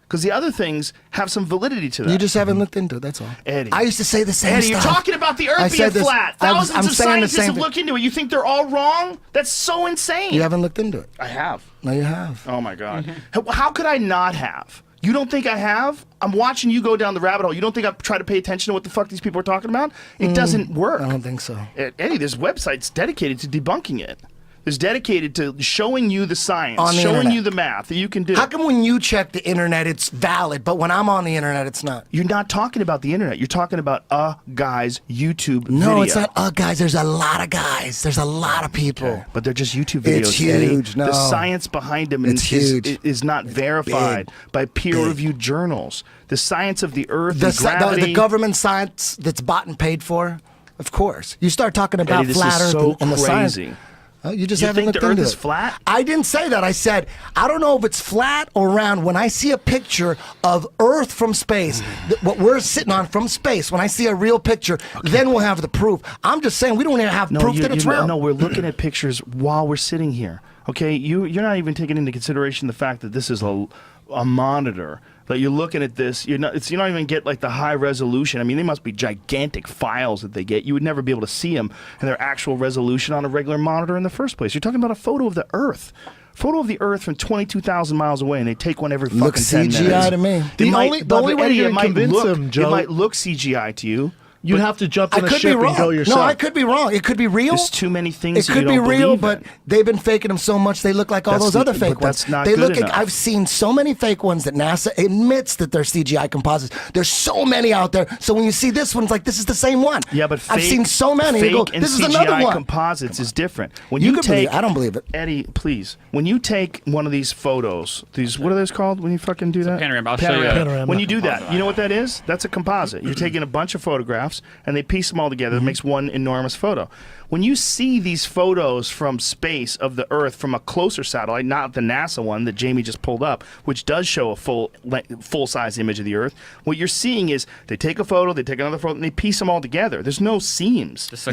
Because the other things have some validity to them. You just haven't looked into it. That's all. Eddie. I used to say the same Eddie, stuff. you're talking about the Earth I being said this- flat. I'm Thousands of saying the scientists same have thing. looked into it. You think they're all wrong? That's so insane. You haven't looked into it. I have. No, you have. Oh my God. How could I not have? You don't think I have? I'm watching you go down the rabbit hole. You don't think I've tried to pay attention to what the fuck these people are talking about? It doesn't work. I don't think so. Eddie, there's websites dedicated to debunking it. There's dedicated to showing you the science, On the showing internet. you the math that you can do. How come when you check the internet, it's valid, but when I'm on the internet, it's not? You're not talking about the internet. You're talking about a guy's YouTube video. No, it's not. Guys, there's a lot of guys. There's a lot of people. Okay, but they're just YouTube videos. It's huge. Eddie. No. The science behind them is not verified by peer-reviewed journals. The science of the Earth and gravity. The government science that's bought and paid for, of course. You start talking about Eddie, flat Earth so and the science. crazy. You just You haven't think looked the Earth into is it. flat? I didn't say that. I said I don't know if it's flat or round. When I see a picture of Earth from space, what we're sitting on from space, when I see a real picture, then we'll have the proof. I'm just saying we don't even have proof that it's real. No, we're looking at pictures while we're sitting here. Okay, you're not even taking into consideration the fact that this is a monitor. That you're looking at this, you're not even get like the high resolution. I mean, they must be gigantic files that they get. You would never be able to see them in their actual resolution on a regular monitor in the first place. You're talking about a photo of the Earth. Photo of the Earth from 22,000 miles away, and they take one every fucking 10 minutes. Looks CGI to me. The only way you can convince them, Joe, it might look CGI to you. You'd have to jump in a ship and go yourself. No, I could be wrong. It could be real. There's too many things It that could you be don't real, believe but in. they've been faking them so much they look like all those other fake ones. That's not they good look. enough. I've seen so many fake ones that NASA admits that they're CGI composites. There's so many out there. So when you see this one, it's like this is the same one. Yeah, but I've seen so many. Fake You go, and this is CGI another one. composites is different. When You you could take, believe it. I don't believe it. Eddie, please. When you take one of these photos, what are those called? When you fucking do that? panorama. I'll show you. Panorama. When you do that, you know what that is? That's a composite. You're taking a bunch of photographs and they piece them all together. It makes one enormous photo. When you see these photos from space of the Earth from a closer satellite, not the NASA one that Jamie just pulled up, which does show a full-size image of the Earth, what you're seeing is they take a photo, they take another photo, and they piece them all together. There's no seams. This is a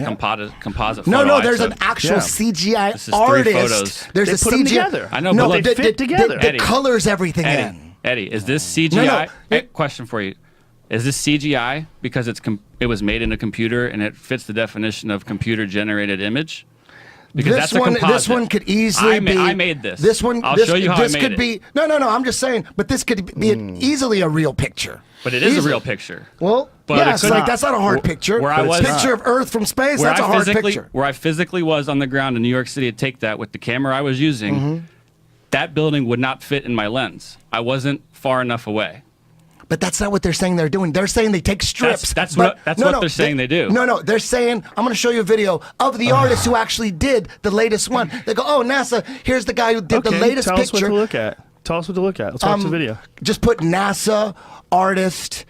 composite No, photo. no, I there's took. an actual CGI This is 3 artist. photos. There's They a put them CGI. together. I know, No, but they fit together. That colors everything in. Eddie, is this CGI? No. Hey, question for you. Is this CGI because it was made in a computer and it fits the definition of computer-generated image? Because This that's a one, composite. this one could easily be. I made this. This one, I'll this, show you how this I made could it. be. No. I'm just saying. But this could be easily a real picture. But it is Easily. a real picture. Well, But yeah, it's it's like not. that's not a hard picture. Where I was- picture of Earth from space. That's a hard picture. Where I physically was on the ground in New York City to take that with the camera I was using, that building would not fit in my lens. I wasn't far enough away. But that's not what they're saying they're doing. They're saying they take strips. That's what they're saying they do. No, they're saying, I'm going to show you a video of the artist who actually did the latest one. They go, oh, NASA, here's the guy who did the latest tell picture. us what to look at. Tell us what to look at. Let's watch the video. Just put NASA artist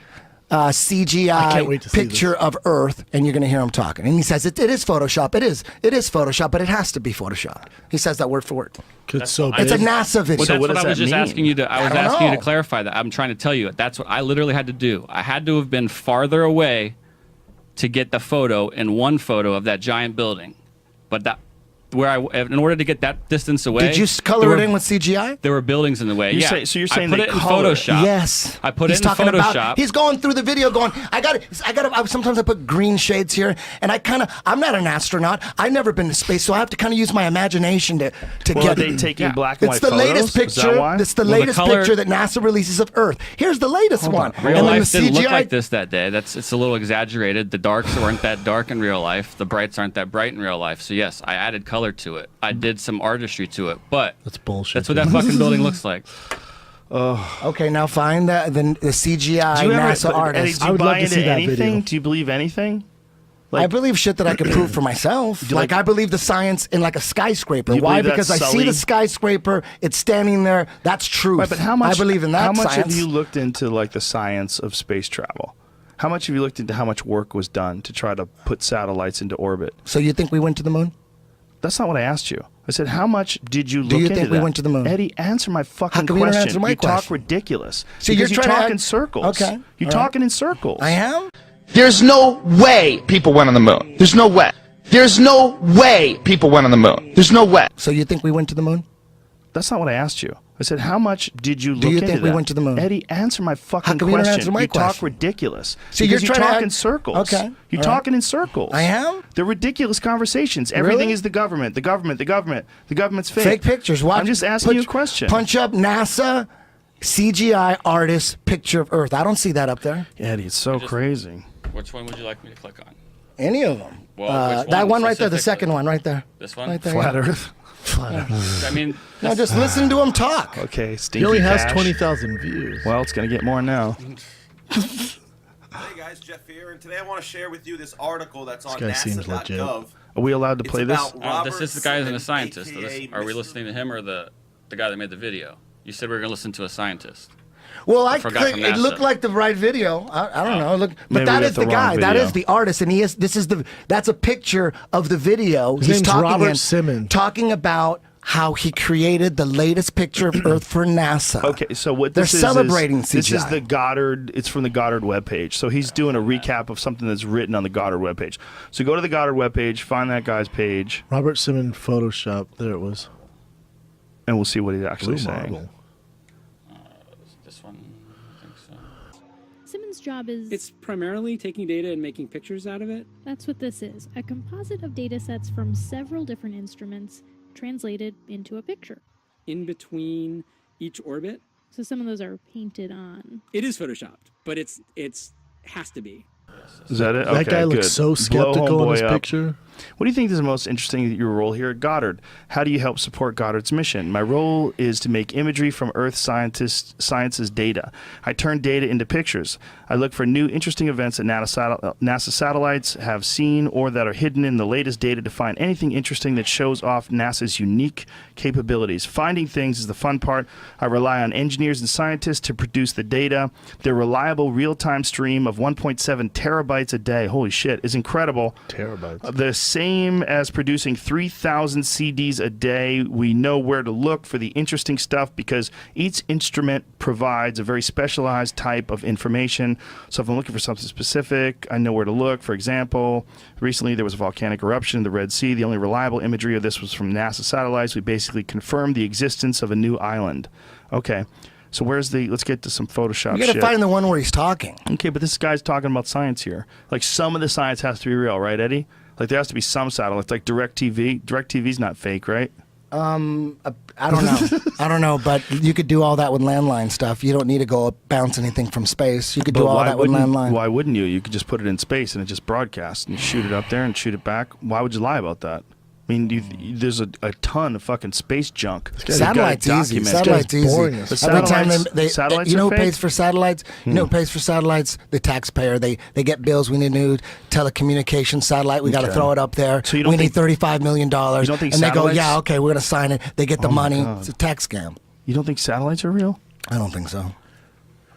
I can't wait CGI to see picture of Earth, and you're going to hear him talking. And he says, it is Photoshop. It is Photoshop, but it has to be Photoshop. He says that word for word. It's so It's a big. NASA video. Well, that's what I was just asking you to. I was don't asking you know. to clarify that. I'm trying to tell you. That's what I literally had to do. I had to have been farther away to get the photo in one photo of that giant building. But that, in order to get that distance away, Did you color it in with CGI? There were buildings in the way. So you're saying I put they it in color it. Photoshop. Yes. I put He's it in talking Photoshop. About, he's going through the video going, sometimes I put green shades here, and I'm not an astronaut. I've never been to space, so I have to kind of use my imagination to Well, get are they taking black and white It's the latest photos? Is that picture. why? It's the Well, the latest color- picture that NASA releases of Earth. Here's the latest one. Real And then life the didn't look CGI like this that day. It's a little exaggerated. The darks weren't that dark in real life. The brights aren't that bright in real life. So yes, I added color to it. I did some artistry to it, but That's bullshit. that's what that fucking building looks like. Okay, now find the CGI Do you ever, NASA Eddie, artist. do I you would love buy to into see that anything? video. Do you believe anything? I believe shit that I can prove for myself. Like I believe the science in like a skyscraper. You Why? believe Because that's I see Sully? the skyscraper. It's standing there. That's truth. Right, but how much? I believe in that How much science. have you looked into like the science of space travel? How much have you looked into how much work was done to try to put satellites into orbit? So you think we went to the moon? That's not what I asked you. I said, how much did you look you into think we that? went to the moon? Eddie, answer my fucking How come you don't question. answer my you talk question? ridiculous. So because you're you trying to talk act- in circles. Okay, You're all right. talking in circles. I am. There's no way people went on the moon. There's no way. There's no way people went on the moon. There's no way. So you think we went to the moon? That's not what I asked you. I said, how much did you look you into think we that? went to the moon? Eddie, answer my fucking How come you don't question. answer my you talk question? ridiculous. So because you're you trying to talk act- in circles. Okay, You're all right. talking in circles. I am? They're ridiculous conversations. Everything Really? is the government. The government. The government. The government's fake. Fake pictures. Watch. I'm just asking you a question. Punch up NASA CGI artist picture of Earth. I don't see that up there. Yeah, Eddie, it's so crazy. Which one would you like me to click on? Any of them. Well, that one right there, the second one right there. This one? Right there, Flat yeah. Earth. I mean, no, just listen to him talk. Okay, he only has cash. 20,000 views. Well, it's going to get more now. Hey guys, Jeff here, and today I want to share with you this article that's on NASA.gov. Are we allowed to play this? This is the guy who's a scientist. Are we listening to him or the guy that made the video? You said we were going to listen to a scientist. Well, it looked like the right video. I don't know. Look, but Maybe that we is got the the guy. wrong That video. is the artist, and that's a picture of the video. His He's name's talking Robert Simmons. talking about how he created the latest picture of Earth for NASA. Okay, so what they're this is celebrating CGI. This is the Goddard. It's from the Goddard webpage. So he's doing a recap of something that's written on the Goddard webpage. So go to the Goddard webpage, find that guy's page, Robert Simmons Photoshop. There it was. and we'll see what he's actually Blue saying. marble. This one, I think so. Simmons' job is... It's primarily taking data and making pictures out of it. That's what this is. A composite of data sets from several different instruments translated into a picture. In between each orbit. So some of those are painted on. It is photoshopped, but it's has to be. Is that it? That Okay, guy looks good. so Blow skeptical in homeboy his up. picture. What do you think is the most interesting your role here at Goddard? How do you help support Goddard's mission? My role is to make imagery from Earth science's data. I turn data into pictures. I look for new interesting events that NASA satellites have seen or that are hidden in the latest data to find anything interesting that shows off NASA's unique capabilities. Finding things is the fun part. I rely on engineers and scientists to produce the data. Their reliable real-time stream of 1.7 terabytes a day, holy shit, is incredible. Terabytes. The same as producing 3,000 CDs a day. We know where to look for the interesting stuff because each instrument provides a very specialized type of information. So if I'm looking for something specific, I know where to look. For example, recently there was a volcanic eruption in the Red Sea. The only reliable imagery of this was from NASA satellites. We basically confirmed the existence of a new island. Okay. So let's get to some Photoshop shit. You gotta find the one where he's talking. Okay, but this guy's talking about science here. Like, some of the science has to be real, right, Eddie? Like, there has to be some satellites, like DirecTV. DirecTV's not fake, right? I don't know. I don't know, but you could do all that with landline stuff. You don't need to go bounce anything from space. You could do all that with landline. Why wouldn't you? You could just put it in space and it just broadcasts and you shoot it up there and shoot it back. Why would you lie about that? I mean, there's a ton of fucking space junk. Satellite's easy. Satellite's easy. Every time satellites you know are who fake? pays for satellites? You know who pays for satellites? The taxpayer. They get bills. We need a new telecommunications satellite. We got to throw it up there. So you don't we need think- $35 million. You don't think and they go, satellites- yeah, okay, we're going to sign it. They get the money. God. It's a tax scam. You don't think satellites are real? I don't think so.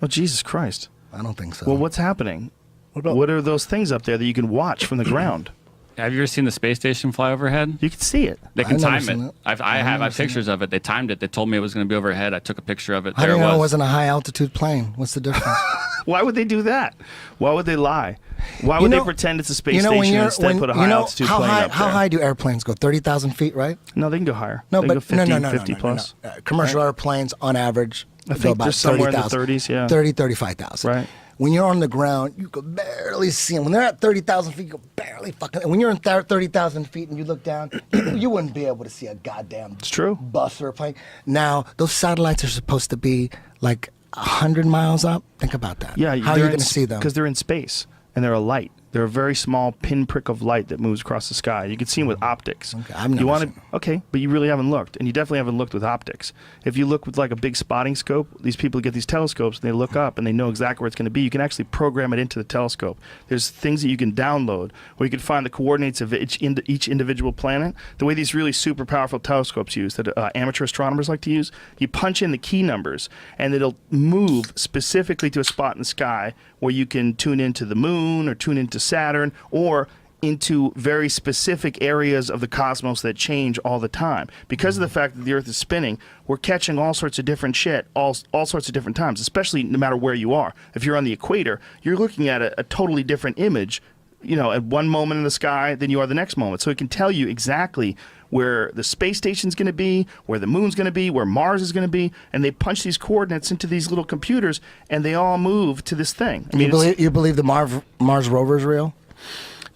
Oh, Jesus Christ. I don't think so. Well, what's happening? What are those things up there that you can watch from the ground? Have you ever seen the space station fly overhead? You can see it. They can I've never time seen it. it. I have pictures of it. They timed it. They told me it was going to be overhead. I took a picture of it. How do There you it know it was. wasn't a high altitude plane? What's the difference? Why would they do that? Why would they lie? Why would they pretend it's a space station and instead put a high altitude plane up there? How high do airplanes go? 30,000 feet, right? No, they can go higher. No, they but can go 50, no, 50 plus. Commercial airplanes, on average, I go think about they're somewhere in the 30,000. 30s, yeah. 30, 35,000. Right. When you're on the ground, you can barely see them. When they're at 30,000 feet, you can barely fucking. And when you're in 30,000 feet and you look down, you wouldn't be able to see a goddamn bus or a plane. Now, those satellites are supposed to be like 100 miles up. Think about that. Yeah, How are you going to see them? Because they're in space and they're a light. They're a very small pinprick of light that moves across the sky. You can see them with optics. Okay, I've never seen them. Okay, but you really haven't looked, and you definitely haven't looked with optics. If you look with like a big spotting scope, these people get these telescopes and they look up and they know exactly where it's going to be. You can actually program it into the telescope. There's things that you can download where you can find the coordinates of each individual planet. The way these really super powerful telescopes use that amateur astronomers like to use, you punch in the key numbers and it'll move specifically to a spot in the sky where you can tune into the moon or tune into Saturn or into very specific areas of the cosmos that change all the time. Because of the fact that the Earth is spinning, we're catching all sorts of different shit all sorts of different times, especially no matter where you are. If you're on the equator, you're looking at a totally different image, you know, at one moment in the sky than you are the next moment. So it can tell you exactly where the space station's going to be, where the moon's going to be, where Mars is going to be, and they punch these coordinates into these little computers, and they all move to this thing. You believe the Mars rover is real?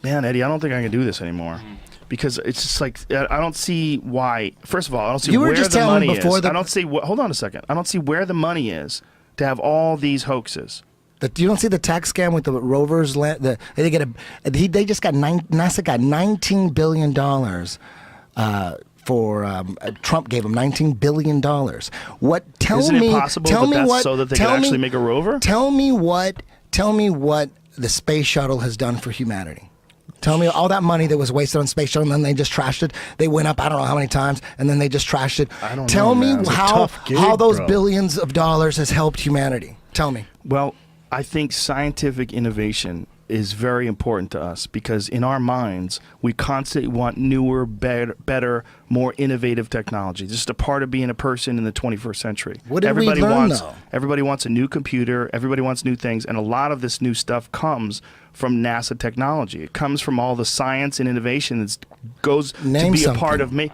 Man, Eddie, I don't think I can do this anymore. because it's just like I don't see why. First of all, I don't see You were where just the telling money before is. I don't see. Hold on a second. I don't see where the money is to have all these hoaxes. You don't see the tax scam with the rovers? They just got NASA got $19 billion for Trump gave them $19 billion. What? Isn't it possible so that they can actually make a rover? Tell me what the space shuttle has done for humanity. Tell me all that money that was wasted on space shuttle, and then they just trashed it. They went up I don't know how many times, and then they just trashed it. I don't Tell know, me man. how those billions of dollars has helped humanity. Tell me. Well, I think scientific innovation is very important to us because in our minds, we constantly want newer, better, more innovative technology. Just a part of being a person in the 21st century. What did we learn, though? Everybody wants a new computer. Everybody wants new things. And a lot of this new stuff comes from NASA technology. It comes from all the science and innovation that goes to be a part of me.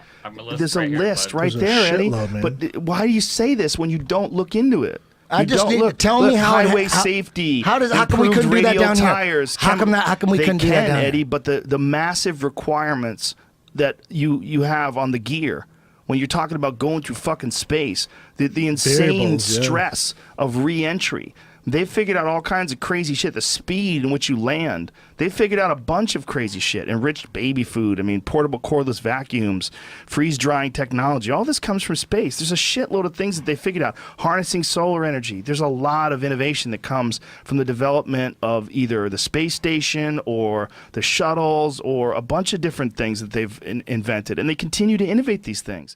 There's a list right there, Eddie. But why do you say this when you don't look into it? I just need to tell me how highway safety. How come we couldn't do that down tires, here? How come we couldn't do that down here? Eddie, but the massive requirements that you have on the gear when you're talking about going through fucking space, the insane stress of re-entry. They figured out all kinds of crazy shit. The speed in which you land. They figured out a bunch of crazy shit. Enriched baby food. I mean, portable cordless vacuums, freeze-drying technology. All this comes from space. There's a shitload of things that they figured out. Harnessing solar energy. There's a lot of innovation that comes from the development of either the space station or the shuttles or a bunch of different things that they've invented. And they continue to innovate these things.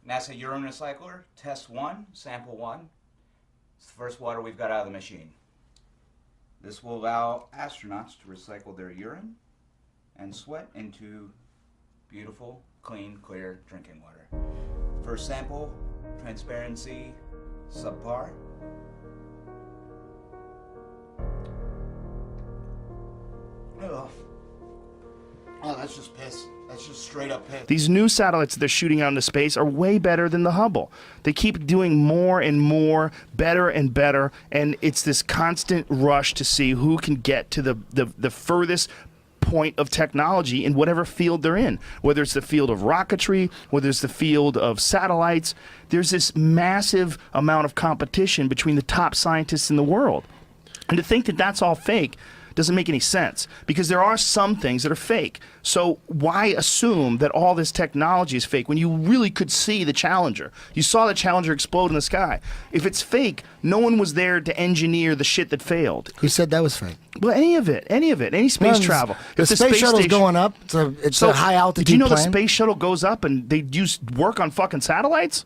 NASA urine recycler, test 1, sample 1. It's the first water we've got out of the machine. This will allow astronauts to recycle their urine and sweat into beautiful, clean, clear drinking water. First sample, transparency, subpar. Ugh. Oh, that's just piss. That's just straight up piss. These new satellites that they're shooting out into space are way better than the Hubble. They keep doing more and more, better and better, and it's this constant rush to see who can get to the furthest point of technology in whatever field they're in. Whether it's the field of rocketry, whether it's the field of satellites, there's this massive amount of competition between the top scientists in the world. And to think that that's all fake doesn't make any sense because there are some things that are fake. So why assume that all this technology is fake when you really could see the Challenger? You saw the Challenger explode in the sky. If it's fake, no one was there to engineer the shit that failed. Who said that was fake? Well, any of it, any space travel. The space shuttle's going up. It's a high altitude Did you know plane. the space shuttle goes up and they use work on fucking satellites?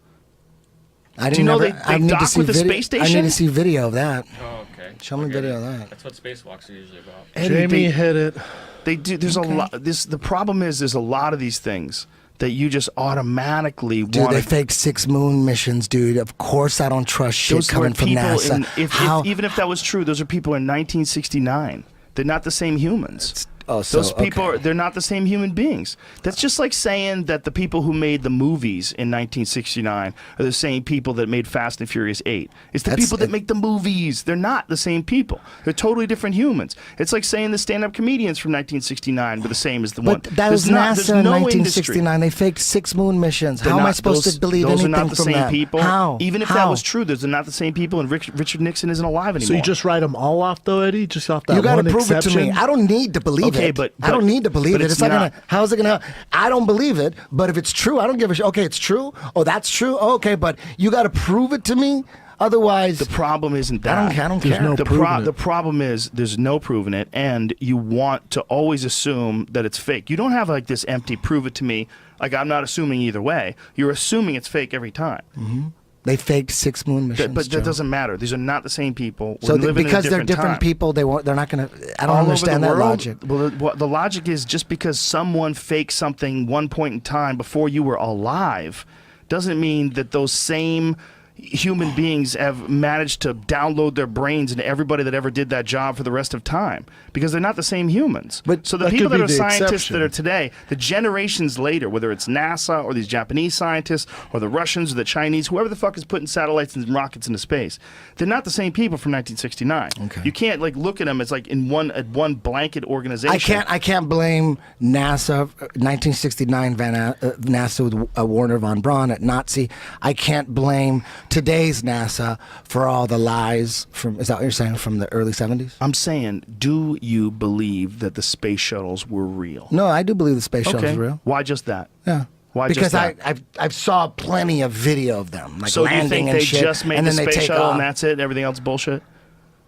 Do you know they dock with the space station? I need to see video of that. Oh, okay. Show me video of that. That's what spacewalks are usually about. Jamie hit it. They do. There's a lot. The problem is there's a lot of these things that you just automatically want. Dude, they faked 6 moon missions, dude. Of course I don't trust shit coming from NASA. Even if that was true, those are people in 1969. They're not the same humans. Those people they're not the same human beings. That's just like saying that the people who made the movies in 1969 are the same people that made Fast and Furious 8. It's the people that make the movies. They're not the same people. They're totally different humans. It's like saying the stand-up comedians from 1969 were the same as the one. But that was NASA in 1969. They faked 6 moon missions. How am I supposed to believe anything from that? Those are not the same people. How? Even if that was true, those are not the same people, and Richard Nixon isn't alive anymore. So you just write them all off, though, Eddie? Just off that you one gotta prove exception? it to me. I don't need to believe it. But I don't need to believe it. It's not gonna. How is it gonna? I don't believe it. But if it's true, I don't give a shit. Okay, it's true. Oh, that's true. Oh, okay, but you got to prove it to me. Otherwise, the problem isn't that. I don't care. The problem is there's no proving it, and you want to always assume that it's fake. You don't have like this empty prove it to me. Like I'm not assuming either way. You're assuming it's fake every time. Mm-hmm. They faked 6 moon missions. But that doesn't matter. These are not the same people. So because they're different people, they're not going to. I don't understand that logic. Well, the logic is just because someone faked something one point in time before you were alive, doesn't mean that those same human beings have managed to download their brains into everybody that ever did that job for the rest of time, because they're not the same humans. But so the that people could that be are the scientists exception. that are today, the generations later, whether it's NASA or these Japanese scientists or the Russians or the Chinese, whoever the fuck is putting satellites and rockets into space, they're not the same people from 1969. Okay. You can't like look at them as like in one blanket organization. I can't blame NASA, 1969 NASA with Werner von Braun at Nazi. I can't blame today's NASA for all the lies from, is that what you're saying, from the early 70s? I'm saying, do you believe that the space shuttles were real? No, I do believe the space shuttle is real. Why just that? Yeah. Why because just that? I've saw plenty of video of them, like so do you landing think and they shit, just made and the then they space take shuttle off. and that's it? Everything else bullshit?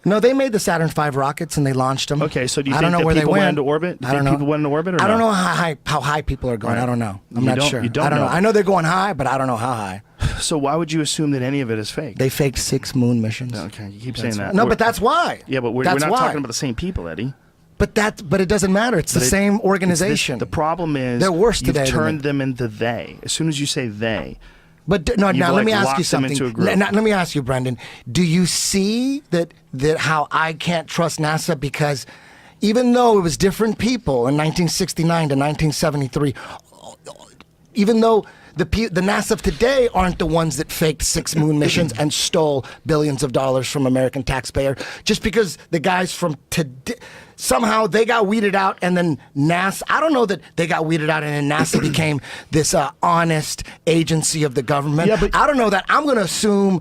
No, they made the Saturn V rockets and they launched them. Okay, so do you I think don't know that where people they went went into orbit? Do you I don't think know. people went into orbit or I don't no? know how high people are going. Right. I don't know. I'm You not don't- sure. you don't I don't know. know. I know they're going high, but I don't know how high. So why would you assume that any of it is fake? They faked 6 moon missions. Okay, you keep saying that. No, but that's why. Yeah, but we're That's not why. talking about the same people, Eddie. But it doesn't matter. It's the same organization. The problem is They're worse today you've than turned them into they. As soon as you say they. But now let me ask you something. Into a group. Let me ask you, Brendan. Do you see that how I can't trust NASA? Because even though it was different people in 1969 to 1973, even though the NASA of today aren't the ones that faked 6 moon missions and stole billions of dollars from American taxpayer, just because the guys from today, somehow they got weeded out, and then NASA, I don't know that they got weeded out and then NASA became this honest agency of the government. Yeah, but I don't know that. I'm going to assume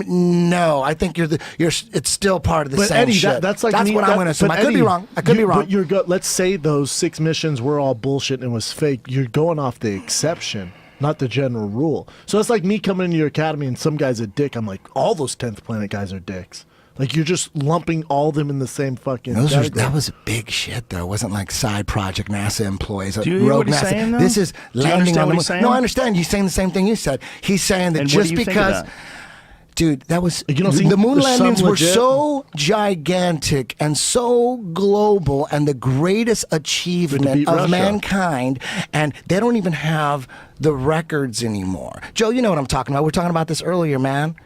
no. I think it's still part of the But same Eddie, shit. that's like what I'm going to assume. but I could be Eddie, wrong. I could be wrong. But let's say those 6 missions were all bullshit and was fake. You're going off the exception, not the general rule. So it's like me coming into your academy and some guy's a dick. I'm like, all those 10th Planet guys are dicks. Like, you're just lumping all of them in the same fucking category. That was big shit, though. It wasn't like side project NASA employees. Do you hear what he's NASA. saying, though? This is Do you landing understand on the what moon. he's saying? No, I understand. He's saying the same thing you said. He's saying that And what just do you think of because... that? Dude, that was don't think the moon there's some landings were legit- so gigantic and so global and the greatest achievement beat of Russia. mankind, and they don't even have the records anymore. Joe, you know what I'm talking about. We were talking about this earlier, man.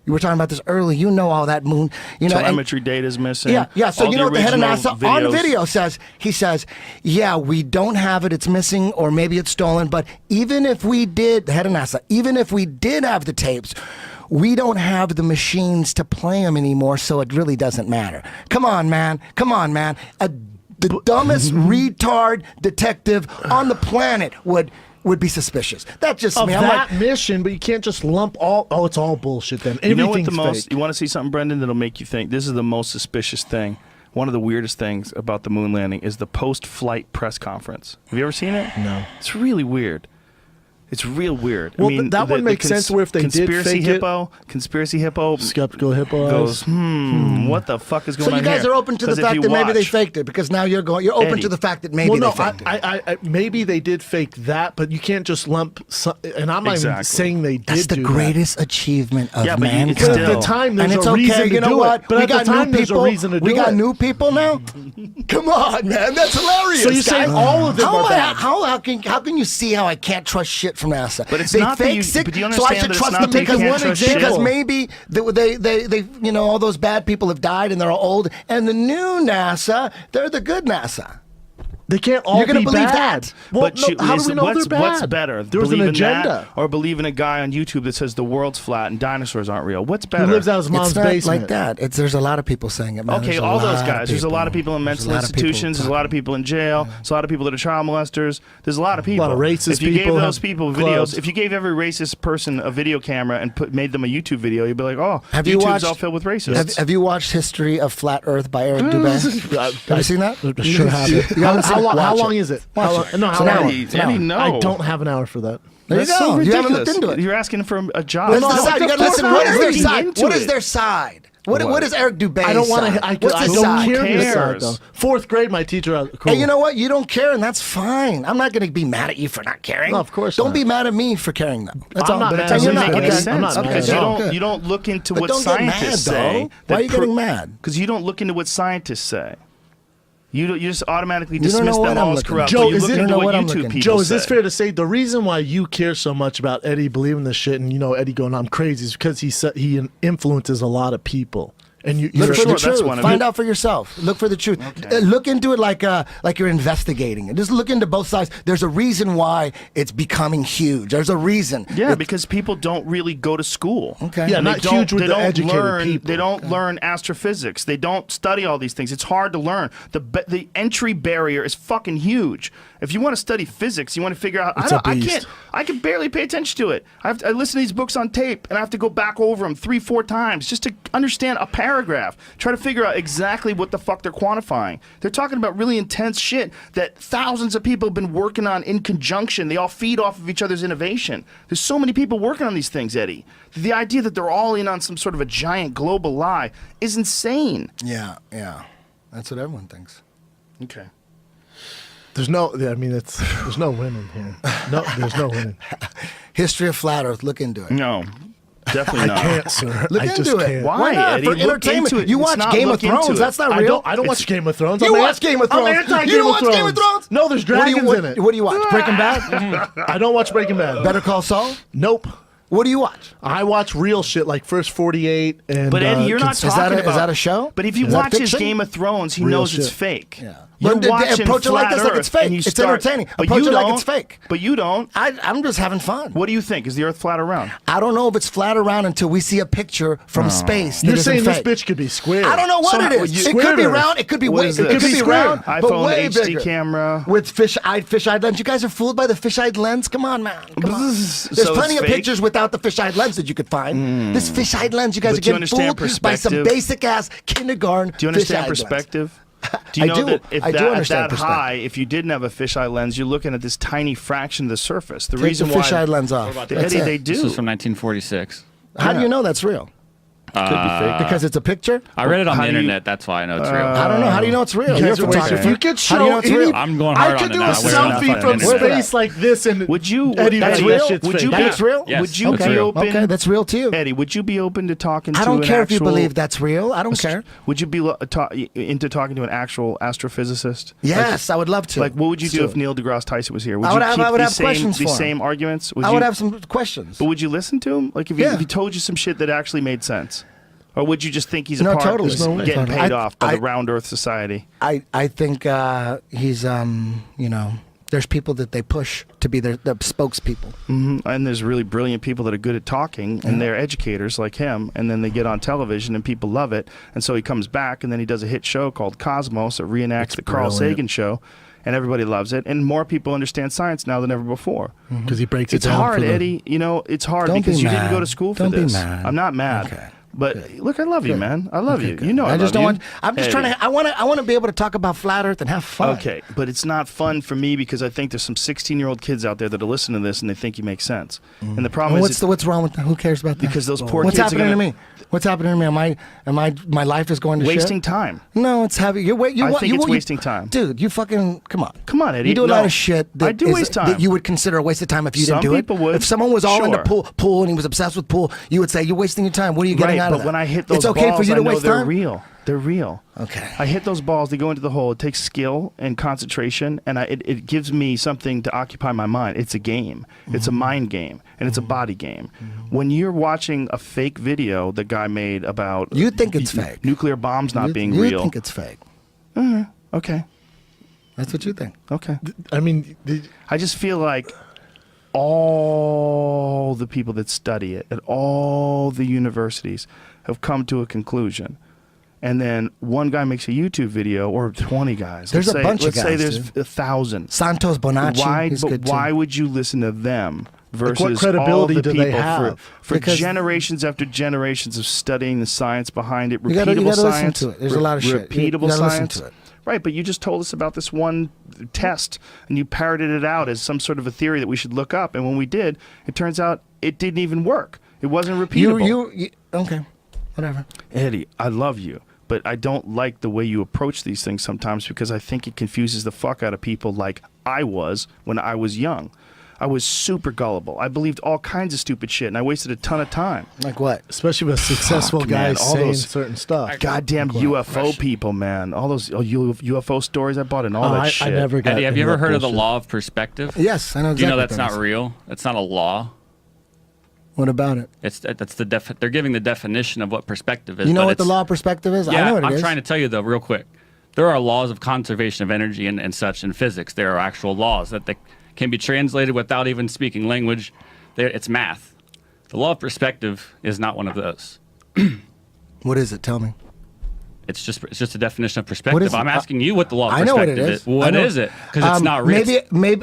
You were talking about this earlier. You know all that moon. You know, Telemetry data is missing. yeah. So All you know what the head of original NASA on videos. video says? He says, "Yeah, we don't have it. It's missing, or maybe it's stolen. But even if we did, the head of NASA, even if we did have the tapes." We don't have the machines to play them anymore, so it really doesn't matter. Come on, man. The dumbest retard detective on the planet would be suspicious. That's just Of me. I'm that like, mission, but you can't just lump all. Oh, it's all bullshit then. You know what Everything's the most? fake. You want to see something, Brendan, that'll make you think this is the most suspicious thing. One of the weirdest things about the moon landing is the post-flight press conference. Have you ever seen it? No. It's really weird. It's real weird. Well, I mean, that one makes sense where if they did conspiracy fake it- conspiracy hippo Skeptical hippo goes, eyes. what the fuck is going so on you guys here? are open to the 'Cause if fact you that maybe they watch- faked it, because now you're open Eddie. to the fact that maybe Well, no, they faked it. I maybe they did fake that, but you can't just lump. And I'm not even Exactly. saying they did. That's the do greatest achievement of Yeah, but you- mankind. it's But at the still- time, there's and it's a okay. reason to You know do what? it. But we at got the time, new there's people. a reason to do we got it. new people now. Come on, man. That's hilarious. So you're saying guys. all of them are bad? How can you see how I can't trust shit from NASA? But it's they not that fake you- sick, but do you so I understand should that it's trust not them that you because can't one trust because shit? maybe they all those bad people have died and they're all old, and the new NASA, they're the good NASA. They can't all You're gonna be believe bad. that? Well, But no, how do we know what's, they're bad? what's better? There was an Believe in agenda. that or believe in a guy on YouTube that says the world's flat and dinosaurs aren't real? What's He better? lives out of his mom's It's not basement. like that. There's a lot of people saying it, man. Okay, There's a all those lot guys. of There's a lot of people. people in There's mental a lot of people institutions. There's a lot of people in jail. There's a lot of people that are child molesters. There's a lot of people. of racist if you people gave those have people clubs. videos, if you gave every racist person a video camera and made them a YouTube video, you'd be like, oh, Have you YouTube's watched, all filled with racists. Have you watched History of Flat Earth by Eric Dubay? Have you seen that? I should have it. You haven't seen it? How Watch long it. is it? Watch How it. long? No, It's how an long? hour. Eddie, It's an hour. Eddie, no. I don't have an hour for that. There That's you go. so You ridiculous. haven't looked into it. You're asking for a job. What's No, the no, side? You what gotta the listen. fuck? What is I'm their looking side? into What is it. their side? What is Eric Dubay's I don't want side? to. I What's his don't side? care Who his side cares? though. Fourth grade, my teacher. Cool. Hey, you know what? You don't care, and that's fine. I'm not going to be mad at you for not caring. No, of course Don't not. be mad at me for caring, though. That's I'm all. not But mad it's- at you're you. not. Make any Okay. sense Okay. because Okay. you don't look into But what don't get mad, scientists though. say. Why are you getting mad? Because you don't look into what scientists say. You just automatically dismiss them all as corrupt. Joe, you look into what YouTube people Joe, is this say. fair to say the reason why you care so much about Eddie believing this shit and Eddie going, I'm crazy, is because he influences a lot of people. And you look for the truth. Find out for yourself. Look for the truth. Okay. Look into it like you're investigating it. Just look into both sides. There's a reason why it's becoming huge. There's a reason. Yeah, because people don't really go to school. Okay. Yeah, not huge with the educated people. They don't learn astrophysics. They don't study all these things. It's hard to learn. The entry barrier is fucking huge. If you want to study physics, you want to figure out. I can barely pay attention to it. I listen to these books on tape, and I have to go back over them 3-4 times just to understand a paragraph. Try to figure out exactly what the fuck they're quantifying. They're talking about really intense shit that thousands of people have been working on in conjunction. They all feed off of each other's innovation. There's so many people working on these things, Eddie. The idea that they're all in on some sort of a giant global lie is insane. Yeah. That's what everyone thinks. Okay. There's no women here. No, there's no women. History of Flat Earth. Look into it. No. Definitely not. I can't, sir. Look into it. Can't. Why, not? Eddie? For entertainment. You watch Game of Thrones. That's not real. I don't watch Game of Thrones. You watch Game of Thrones. I'm anti-Game you don't of watch Thrones. Game of Thrones? No, there's dragons in it. What do you watch? Breaking Bad? I don't watch Breaking Bad. Better Call Saul? Nope. What do you watch? I watch real shit like First 48 and. But Eddie, you're not talking about. Is that a show? But if you watch his Game of Thrones, he knows it's fake. Yeah. You're watching approach it like Flat this, like Earth, it's fake. and you It's start, entertaining. But Approach you it don't. like it's fake. But you don't. I'm just having fun. What do you think? Is the Earth flat or round? I don't know if it's flat around until we see a picture from space. You're that saying isn't this fake. bitch could be square. I don't know what it is. It could be round. It could be way. It could be round. iPhone but way HD bigger. camera With fish-eyed lens. You guys are fooled by the fish-eyed lens? Come on, man. Come on. There's plenty of pictures without the fish-eyed lens that you could find. This fish-eyed lens, you guys are getting fooled by some basic-ass kindergarten. Do you understand perspective? Do you know that if that high, if you didn't have a fisheye lens, you're looking at this tiny fraction of the surface. The reason the fisheye lens off. Eddie, they do. This is from 1946. How do you know that's real? Could be fake. Because it's a picture? I read it on the internet. That's why I know it's real. I don't know. How do you know it's real? You're a photographer. If you could How do you know show it's real? I'm going hard I on could it do now. a selfie from space like this and would you, Eddie, Eddie, would you That's real? Yes. Would you That's be real. open? Okay, that's real to you. Eddie, would you be open to talking to I don't an care if you actual- believe that's real. I don't care. Would you be into talking to an actual astrophysicist? Yes, I would love to. Like, what would you do if Neil Degrasse Tyson was here? Would I would you have- keep I would the have questions same, for the him. same arguments? I would have some questions. But would you listen to him? Like, if he told you some shit that actually made sense? Or would you just think he's a part totally. of getting paid off by the Round Earth Society? I think he's, there's people that they push to be their spokespeople. And there's really brilliant people that are good at talking, and they're educators like him, and then they get on television, and people love it. And so he comes back, and then he does a hit show called Cosmos that reenacts the Carl Sagan show. And everybody loves it, and more people understand science now than ever before. Because he breaks it It's down. hard, Eddie. It's hard because you didn't go to school for this. Don't be mad. I'm not mad. Okay. But look, I love you, man. I love you. You know, I just don't want. I'm just Eddie. trying to. I want to be able to talk about flat Earth and have fun. Okay, but it's not fun for me because I think there's some 16-year-old kids out there that are listening to this and they think you make sense. And the problem is, what's wrong with that? Who cares about that? Because those poor what's kids happening are to me? What's happening to me? My life is going to wasting shit? time. No, it's heavy. I think it's wasting time. Dude, you fucking come on, Eddie. You do a lot of shit. I do waste time. That you would consider a waste of time if you didn't do it. Some people would. If someone was all into Sure. pool and he was obsessed with pool, you would say you're wasting your time. What are you getting out of but that? when I hit those it's okay balls, for you to I know waste they're time. real. They're real. Okay. I hit those balls. They go into the hole. It takes skill and concentration, and it gives me something to occupy my mind. It's a game. It's a mind game, and it's a body game. When you're watching a fake video the guy made about You think it's fake. nuclear bombs not being you real. You think it's fake. Okay. That's what you think. Okay. I mean, I just feel like all the people that study it at all the universities have come to a conclusion. And then one guy makes a YouTube video, or 20 guys. There's a bunch of guys. Let's say there's dude. 1,000. Santos Bonacci. Why would you listen to them versus what credibility all the do people they have? for Because generations after generations of studying the science behind it, You gotta repeatable listen science, to it. There's a lot of shit. You repeatable gotta listen science. to it. Right, but you just told us about this one test, and you parroted it out as some sort of a theory that we should look up. And when we did, it turns out it didn't even work. It wasn't repeatable. You okay? Whatever. Eddie, I love you, but I don't like the way you approach these things sometimes because I think it confuses the fuck out of people like I was when I was young. I was super gullible. I believed all kinds of stupid shit, and I wasted a ton of time. Like what? Especially with successful guys all saying those certain stuff. Goddamn UFO people, man. All those UFO stories I bought and all that shit. I never got Eddie, have you ever heard of the bullshit. law of perspective? Yes, I know exactly. Do you know what that's that not is. real? That's not a law. What about it? They're giving the definition of what perspective is. You know but what the law of perspective is? Yeah, I know what it I'm is. trying to tell you though, real quick. There are laws of conservation of energy and such in physics. There are actual laws that they can be translated without even speaking language. It's math. The law of perspective is not one of those. What is it? Tell me. It's just a definition of What perspective. is it? I'm asking you what the law of I know perspective what it is. What is it? Because it's not real. Maybe.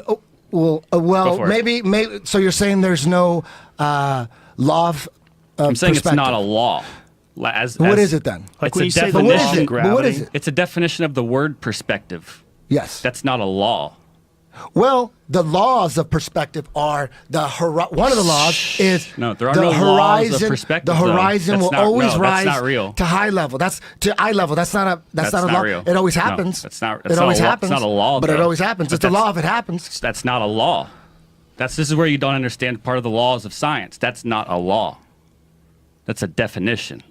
Well, Go for it. maybe. So you're saying there's no law of I'm saying perspective. it's not a law. What is it then? Like when you say But what is it? gravity. But what is it? It's a definition of the word perspective. Yes. That's not a law. Well, the laws of perspective are one of the laws is No, there are the no horizon. laws of perspective, The though. horizon That's will not- always no, rise that's not real. to high level. That's to eye level. That's not a law. real. It always No, happens. that's not- It that's not always a law. happens. It's not a law, but it though. always happens. But It's a law if that's- it happens. That's not a law. This is where you don't understand part of the laws of science. That's not a law. That's a definition.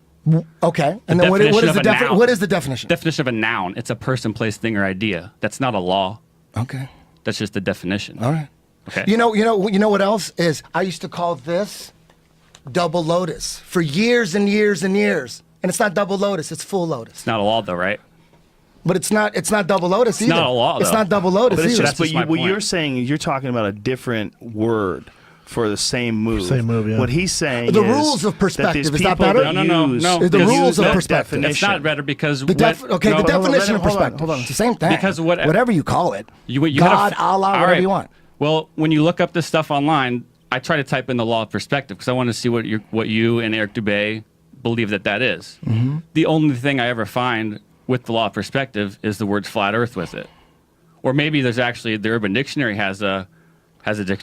Okay. And then what is the definition? Definition of a noun. It's a person, place, thing, or idea. That's not a law. Okay. That's just the definition. All right. Okay. You know what else is? I used to call this double lotus for years and years and years. And it's not double lotus, it's full lotus. It's not a law, though, right? But it's not double lotus It's either. not a law, It's though. not double lotus But it's either. just, what you're saying is you're talking about a different word for the same move. Same move, yeah. What he's saying The is rules of perspective, that is that people better? that No. use- The because rules of that perspective. It's not better because the definition of perspective. Hold on. It's the same thing. Because whatever you call it. You God, gotta, Allah, all whatever right. you want. Well, when you look up this stuff online, I try to type in the law of perspective because I want to see what you and Eric Dubay believe that is. Mm-hmm. The only thing I ever find with the law of perspective is the word flat Earth with it, or maybe there's actually the Urban Dictionary has a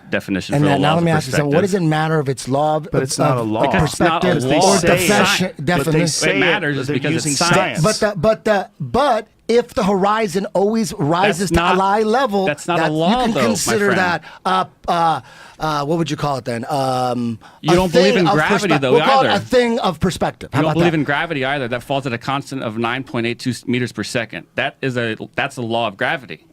definition And for the now law let of me ask you something. perspective. What does it matter if it's law of But it's not a law. Because it's not a perspective law. or They say definition? But they say It matters they're because using it's science. But if the horizon always rises That's not- to eye level, that's not a law, you can though, my consider friend. that what would you call it then? You don't believe in gravity, though, We'll call it either. a thing of perspective. How You don't about believe that? in gravity either. That falls at a constant of 9.82 meters per second. That's a law of gravity.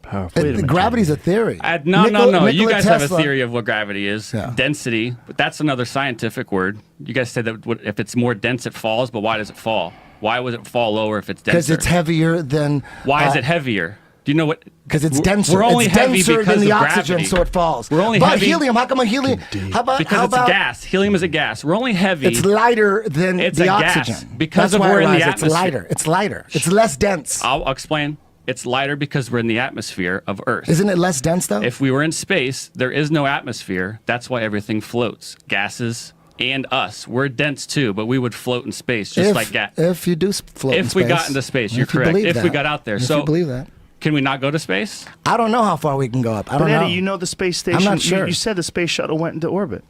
Gravity's a theory. No. You Nikola guys have a Tesla- theory of what gravity is. Yeah. Density, but that's another scientific word. You guys said that if it's more dense, it falls. But why does it fall? Why would it fall lower if it's denser? Because it's heavier than. Why is it heavier? Do you know what? Because it's denser. We're only it's heavy denser because than the of oxygen, gravity. so it falls. We're only but heavy. helium, how come a helium? How about Because how it's about a gas. Helium is a gas. We're only heavy. it's lighter than It's the a oxygen. gas because That's of why we're in the it's atmosphere. lighter. It's lighter. It's less dense. I'll explain. It's lighter because we're in the atmosphere of Earth. Isn't it less dense though? If we were in space, there is no atmosphere. That's why everything floats. Gases and us. We're dense too, but we would float in space just like gas. If you do float in If we space. got into space, you're If you correct. believe If we that. got out there. If So you believe that. Can we not go to space? I don't know how far we can go up. I But don't know. Eddie, you know the space station. I'm not sure. You said the space shuttle went into orbit.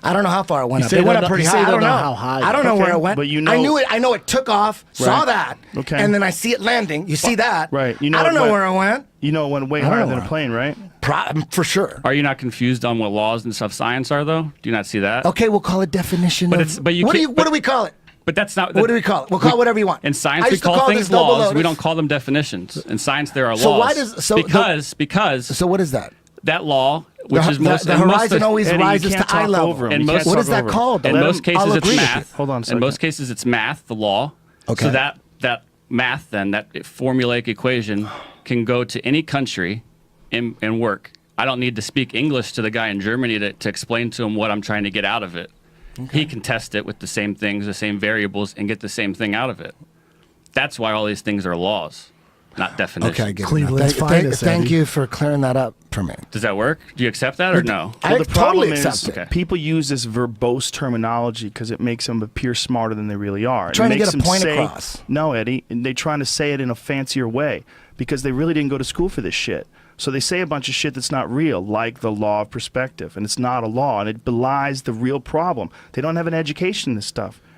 I don't know how far it went You up. say It went they up pretty don't- high. you I say don't they know don't know how high. I don't know Okay, where it went. but you know- I knew it. I know it took off. Saw Right. that. Okay. And then I see it landing. You see that? Right. You know I don't it know went- where it went. You know it went way I don't higher know than a where. plane, right? For sure. Are you not confused on what laws and stuff science are though? Do you not see that? Okay, we'll call it definition. But of, it's- but you what do can't- what do we call it? But that's not. What do we call it? We'll call it whatever you want. In I science, we used to call this things double laws. lotus. We don't call them definitions. In science, there are laws. So why does because So what is that? that law, which is most the in most horizon always Eddie, you rises can't to eye talk level. over him. In You most- can't What talk is that over him. called? in Let most him- cases I'll it's agree with math. you. Hold on a In second. most cases it's math, the law. Okay. So that math then, that formulaic equation can go to any country and work. I don't need to speak English to the guy in Germany to explain to him what I'm trying to get out of it. Okay. He can test it with the same things, the same variables, and get the same thing out of it. That's why all these things are laws, not definitions. Okay, I get it. Cleveland's finest, Thank Eddie. you for clearing that up for me. Does that work? Do you accept that or no? I Well, the problem totally is accept it. people use this verbose terminology because it makes them appear smarter than they really are. It Trying to makes get a them point say, across. No, Eddie, and they're trying to say it in a fancier way because they really didn't go to school for this shit. So they say a bunch of shit that's not real, like the law of perspective, and it's not a law, and it belies the real problem. They don't have an education in this stuff.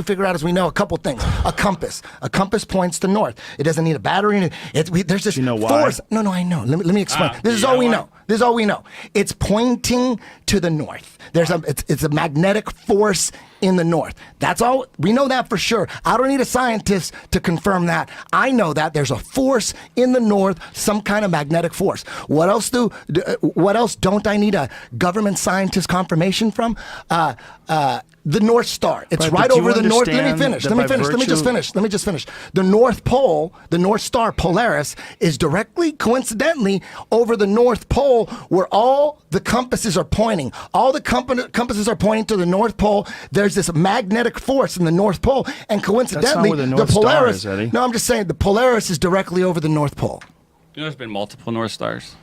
to figure out is we know a couple things. A compass. A compass points to north. It doesn't need a battery. There's this force. No, I know. Let me explain. This is all we know. This is all we know. It's pointing to the north. It's a magnetic force in the north. That's all. We know that for sure. I don't need a scientist to confirm that. I know that there's a force in the north, some kind of magnetic force. What else don't I need a government scientist confirmation from? The North Star. It's right over the north. Let me just finish. The North Pole, the North Star, Polaris, is directly, coincidentally, over the North Pole where all the compasses are pointing. All the compasses are pointing to the North Pole. There's this magnetic force in the North Pole, and coincidentally, the Polaris. No, I'm just saying the Polaris is directly over the North Pole. You know, there's been multiple North Stars.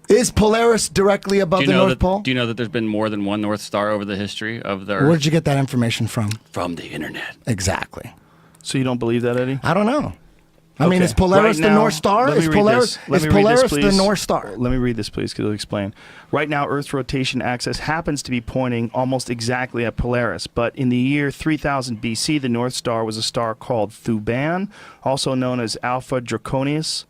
Is Polaris directly above the North Pole? Do you know that there's been more than one North Star over the history of the Earth? Where did you get that information from? From the internet. Exactly. So you don't believe that, Eddie? I don't know. I mean, is Polaris the North Star? Is Polaris the North Star? Let me read this, please, because it'll explain. Right now, Earth's rotation axis happens to be pointing almost exactly at Polaris, but in the year 3000 BC, the North Star was a star called Thuban, also known as Alpha Draconis.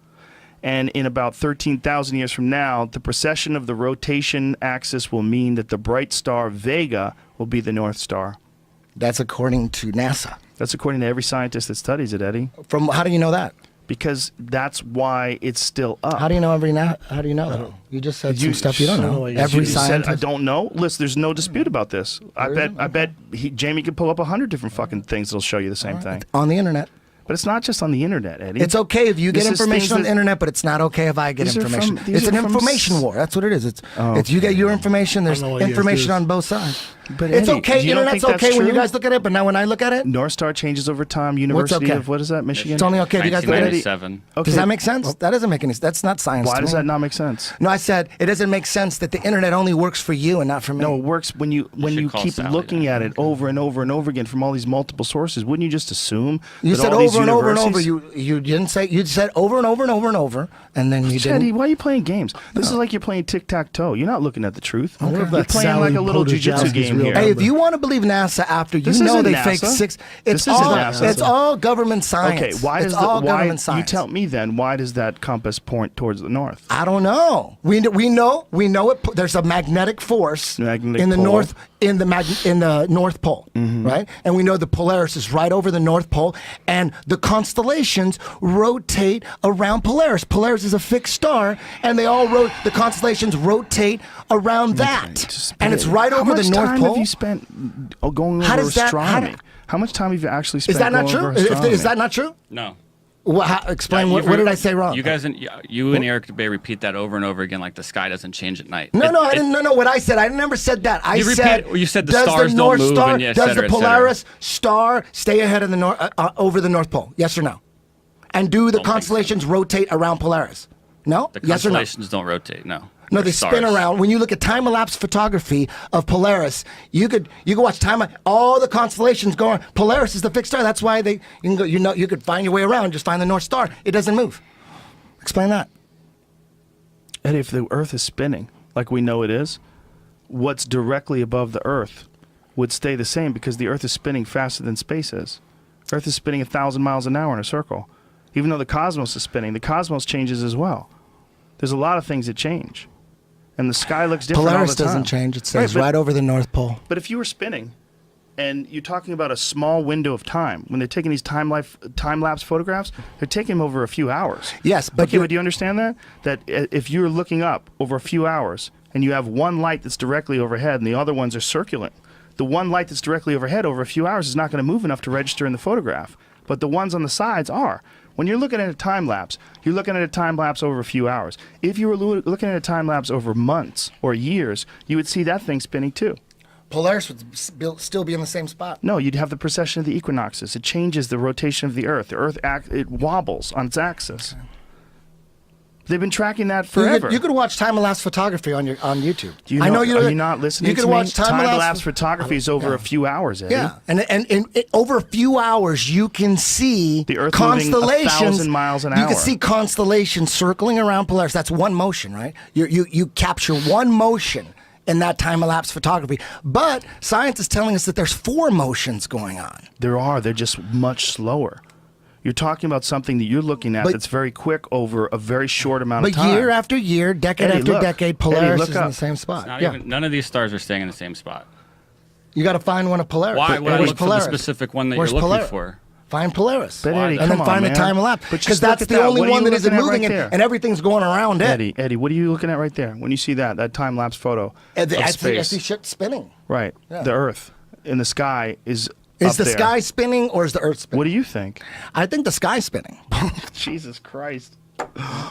And in about 13,000 years from now, the precession of the rotation axis will mean that the bright star Vega will be the North Star. That's according to NASA. That's according to every scientist that studies it, Eddie. How do you know that? Because that's why it's still up. How do you know How do you know that? You just said some stuff you don't know. Every scientist. I don't know. Listen, there's no dispute about this. I bet Jamie could pull up 100 different fucking things that'll show you the same thing. On the internet. But it's not just on the internet, Eddie. It's okay if you get information on the internet, but it's not okay if I get information. It's an information war. That's what it is. It's you get your information. There's information on both sides. But it's Eddie, okay. Internet's okay when you guys look at it, but now when I look at it, North Star changes over time. University of what is that? Michigan. It's only okay if you guys look at it. Okay. Does that make sense? That doesn't make any sense. That's not science. Why does that not make sense? No, I said it doesn't make sense that the internet only works for you and not for me. No, it works when you keep looking at it over and over and over again from all these multiple sources. Wouldn't you just assume? You said over and over and over. You didn't say. You said over and over and over and over, and then you didn't. Eddie, why are you playing games? This is like you're playing tic-tac-toe. You're not looking at the truth. You're playing like a little jiu-jitsu game here. Hey, if you want to believe NASA after you know they faked six, it's all government science. Okay, why does government science? You tell me then. Why does that compass point towards the north? I don't know. We know it. There's a magnetic force in the north. In the North Pole, right? And we know the Polaris is right over the North Pole, and the constellations rotate around Polaris. Polaris is a fixed star, and the constellations rotate around that, and it's right over the North Pole. How much time have you spent going over astronomy? How much time have you actually spent? Is that not true? Is that not true? No. Explain what did I say wrong? You guys and Eric Dubay repeat that over and over again, like the sky doesn't change at night. No, I didn't. No, what I said, I never said that. You said the stars don't move. Does the Polaris star stay ahead of the north over the North Pole? Yes or no? And do the constellations rotate around Polaris? No. The yes or no? constellations don't rotate. No. No, they spin around. When you look at time-elapse photography of Polaris, you could watch all the constellations going. Polaris is the fixed star. That's why you could find your way around. Just find the North Star. It doesn't move. Explain that. And if the Earth is spinning like we know it is, what's directly above the Earth would stay the same because the Earth is spinning faster than space is. Earth is spinning 1,000 miles an hour in a circle. Even though the cosmos is spinning, the cosmos changes as well. There's a lot of things that change. And the sky looks different Polaris all the time. Doesn't change. It stays right over the North Pole. But if you were spinning, and you're talking about a small window of time, when they're taking these time-lapse photographs, they're taking them over a few hours. Yes, but do you understand that? That if you're looking up over a few hours, and you have one light that's directly overhead, and the other ones are circling, the one light that's directly overhead over a few hours is not going to move enough to register in the photograph. But the ones on the sides are. When you're looking at a time lapse, you're looking at a time lapse over a few hours. If you were looking at a time lapse over months or years, you would see that thing spinning too. Polaris would still be in the same spot. No, you'd have the precession of the equinoxes. It changes the rotation of the Earth. The Earth it wobbles on its axis. Okay. They've been tracking that forever. You could watch time-lapse photography on YouTube. Are you not listening to me? Watch time-lapse photography is over a few hours, Eddie. Yeah, and over a few hours, you can see the Earth constellations. 1,000 miles an hour. You can see constellations circling around Polaris. That's one motion, right? You capture one motion in that time-elapse photography. But science is telling us that there's 4 motions going on. There are. They're just much slower. You're talking about something that you're looking at that's very quick over a very short amount of But time. year after year, decade Eddie, after look. decade, Polaris Eddie, is in the same spot. Not even, none of these stars are staying in the same spot. You got to find one of Polaris. Why would I Where's look for the specific one that Where's you're looking Polaris? for? Find Polaris. But Eddie, and then come find on, the man. time lapse. But Because just look that's at the that. only What are one you that isn't looking at moving right there? and everything's going around it. Eddie, what are you looking at right there? When you see that time lapse photo of I space, see shit spinning. right? Yeah. The Earth in the sky is. Is up the there. sky spinning or is the Earth spinning? What do you think? I think the sky's spinning. Jesus Christ!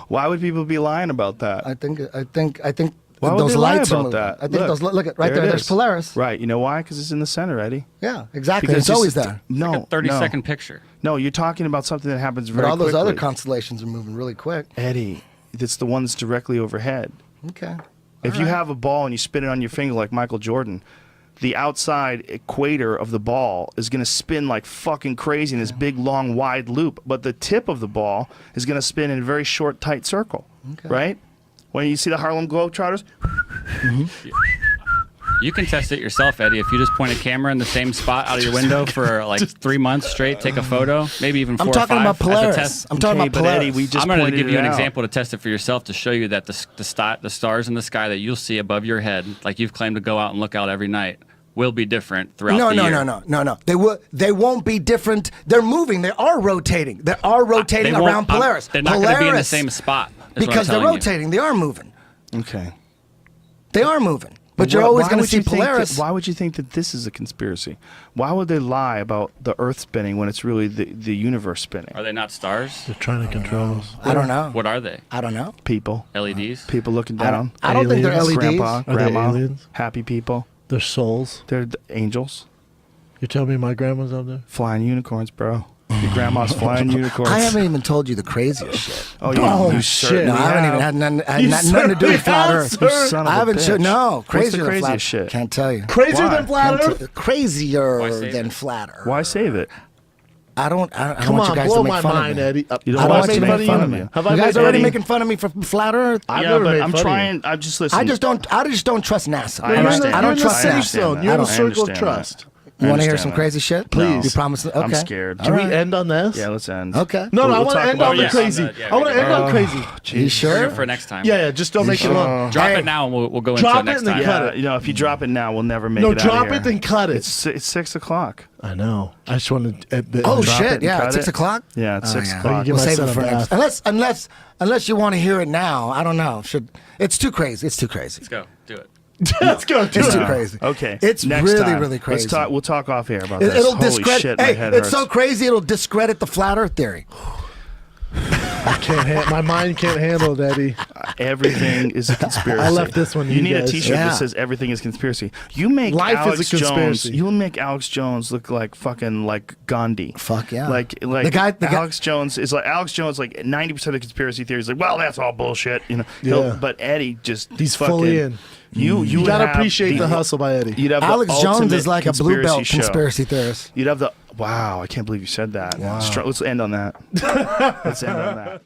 Why would people be lying about that? I think Why would those they lie lights are about moving. that? I think those look at right it there. There's is. Polaris. Right. You know why? Because it's in the center, Eddie. Yeah, exactly. Because It's always there. No, Like a 30-second no. picture. No, you're talking about something that happens very But all those quickly. other constellations are moving really quick. Eddie, it's the one that's directly overhead. Okay. If you have a ball and you spin it on your finger like Michael Jordan, the outside equator of the ball is going to spin like fucking crazy in this big, long, wide loop. But the tip of the ball is going to spin in a very short, tight circle. Okay. Right? When you see the Harlem Globetrotters, You can test it yourself, Eddie. If you just point a camera in the same spot out of your window for like 3 months straight, take a photo, maybe even 4 I'm or talking 5 about as a Polaris. test. I'm talking about but Polaris. Eddie, we just I'm going to pointed give you it an out. example to test it for yourself to show you that the stars in the sky that you'll see above your head, like you've claimed to go out and look out every night, will be different throughout the year. No. They won't be different. They're moving. They are rotating. They are rotating They won't- around Polaris. They're not going to be in the Polaris, same spot. is what I'm because they're telling you. rotating. They are moving. Okay. They are moving. But you're always going to see Polaris. Why would you think that this is a conspiracy? Why would they lie about the Earth spinning when it's really the universe spinning? Are they not stars? They're trying to control us. I don't know. What are they? I don't know. People. LEDs? People looking down. I don't think they're Aliens? LEDs. Grandpa, Are they grandma, aliens? happy people. They're souls. They're angels. You tell me my grandma's up there? Flying unicorns, bro. Your grandma's flying unicorns. I haven't even told you the craziest shit. Oh, you shit. certainly No, I haven't even had nothing to do with flat Earth. You son of I a haven't. bitch. No, What's crazier the than flat. craziest shit? Can't tell you. Crazier Why? than flat Can't Earth? tell- Crazier Why save than it? flat Earth. Why save it? I don't Come want on, you guys blow to make my fun mind, of me. Eddie. You don't I don't want want to you to make make fun fun of of you. me. Have You I guys made already Eddie? making fun of me for flat Earth? I've Yeah, never but made I'm fun of you. trying. I just listen. I just don't trust NASA. I understand. I You're don't in the trust safe NASA. zone. You're in I a don't circle of understand trust. You want to hear understand some that. crazy shit? Please. You promise? Okay. I'm scared. Can we end on this? Yeah, let's end. Okay. No, We'll I want to talk end about on the it. crazy. Yeah, I want to end on crazy. You Bring sure? it for next time. Yeah, just don't make it long. Drop Hey. it now and we'll go into Drop it it next and then time. cut Yeah, it. you know, if you drop it now, we'll never make No, it out drop of here. it, then cut it. It's 6 o'clock. I know. I just wanted to. Oh Drop it shit! and Yeah, cut at 6 it. o'clock. Yeah, it's 6 yeah. o'clock. Give We'll my save son it a for bath. next. Unless you want to hear it now. I don't know. It's too crazy. It's too crazy. Let's go. Do it. Let's go. It's too crazy. Okay. It's next really, time. really crazy. We'll talk off air about It, this. will Holy discredit. shit, my Hey, head it's hurts. so crazy. It'll discredit the flat Earth theory. My mind can't handle it, Eddie. Everything is a conspiracy. I left this one to You you need guys. a T-shirt Yeah. that says everything is conspiracy. You make Life Alex is a conspiracy. Jones. You'll make Alex Jones look like fucking like Gandhi. Fuck yeah. Like The guy- Alex Jones is like 90% of conspiracy theories. Like, well, that's all bullshit. You know. Yeah. But Eddie just He's fucking, fully in. You You gotta have appreciate the hustle by Eddie. You'd have the Alex Jones ultimate is like a blue belt show. conspiracy theorist. You'd have the wow. I can't believe you said that. Let's end on that. Let's end on that.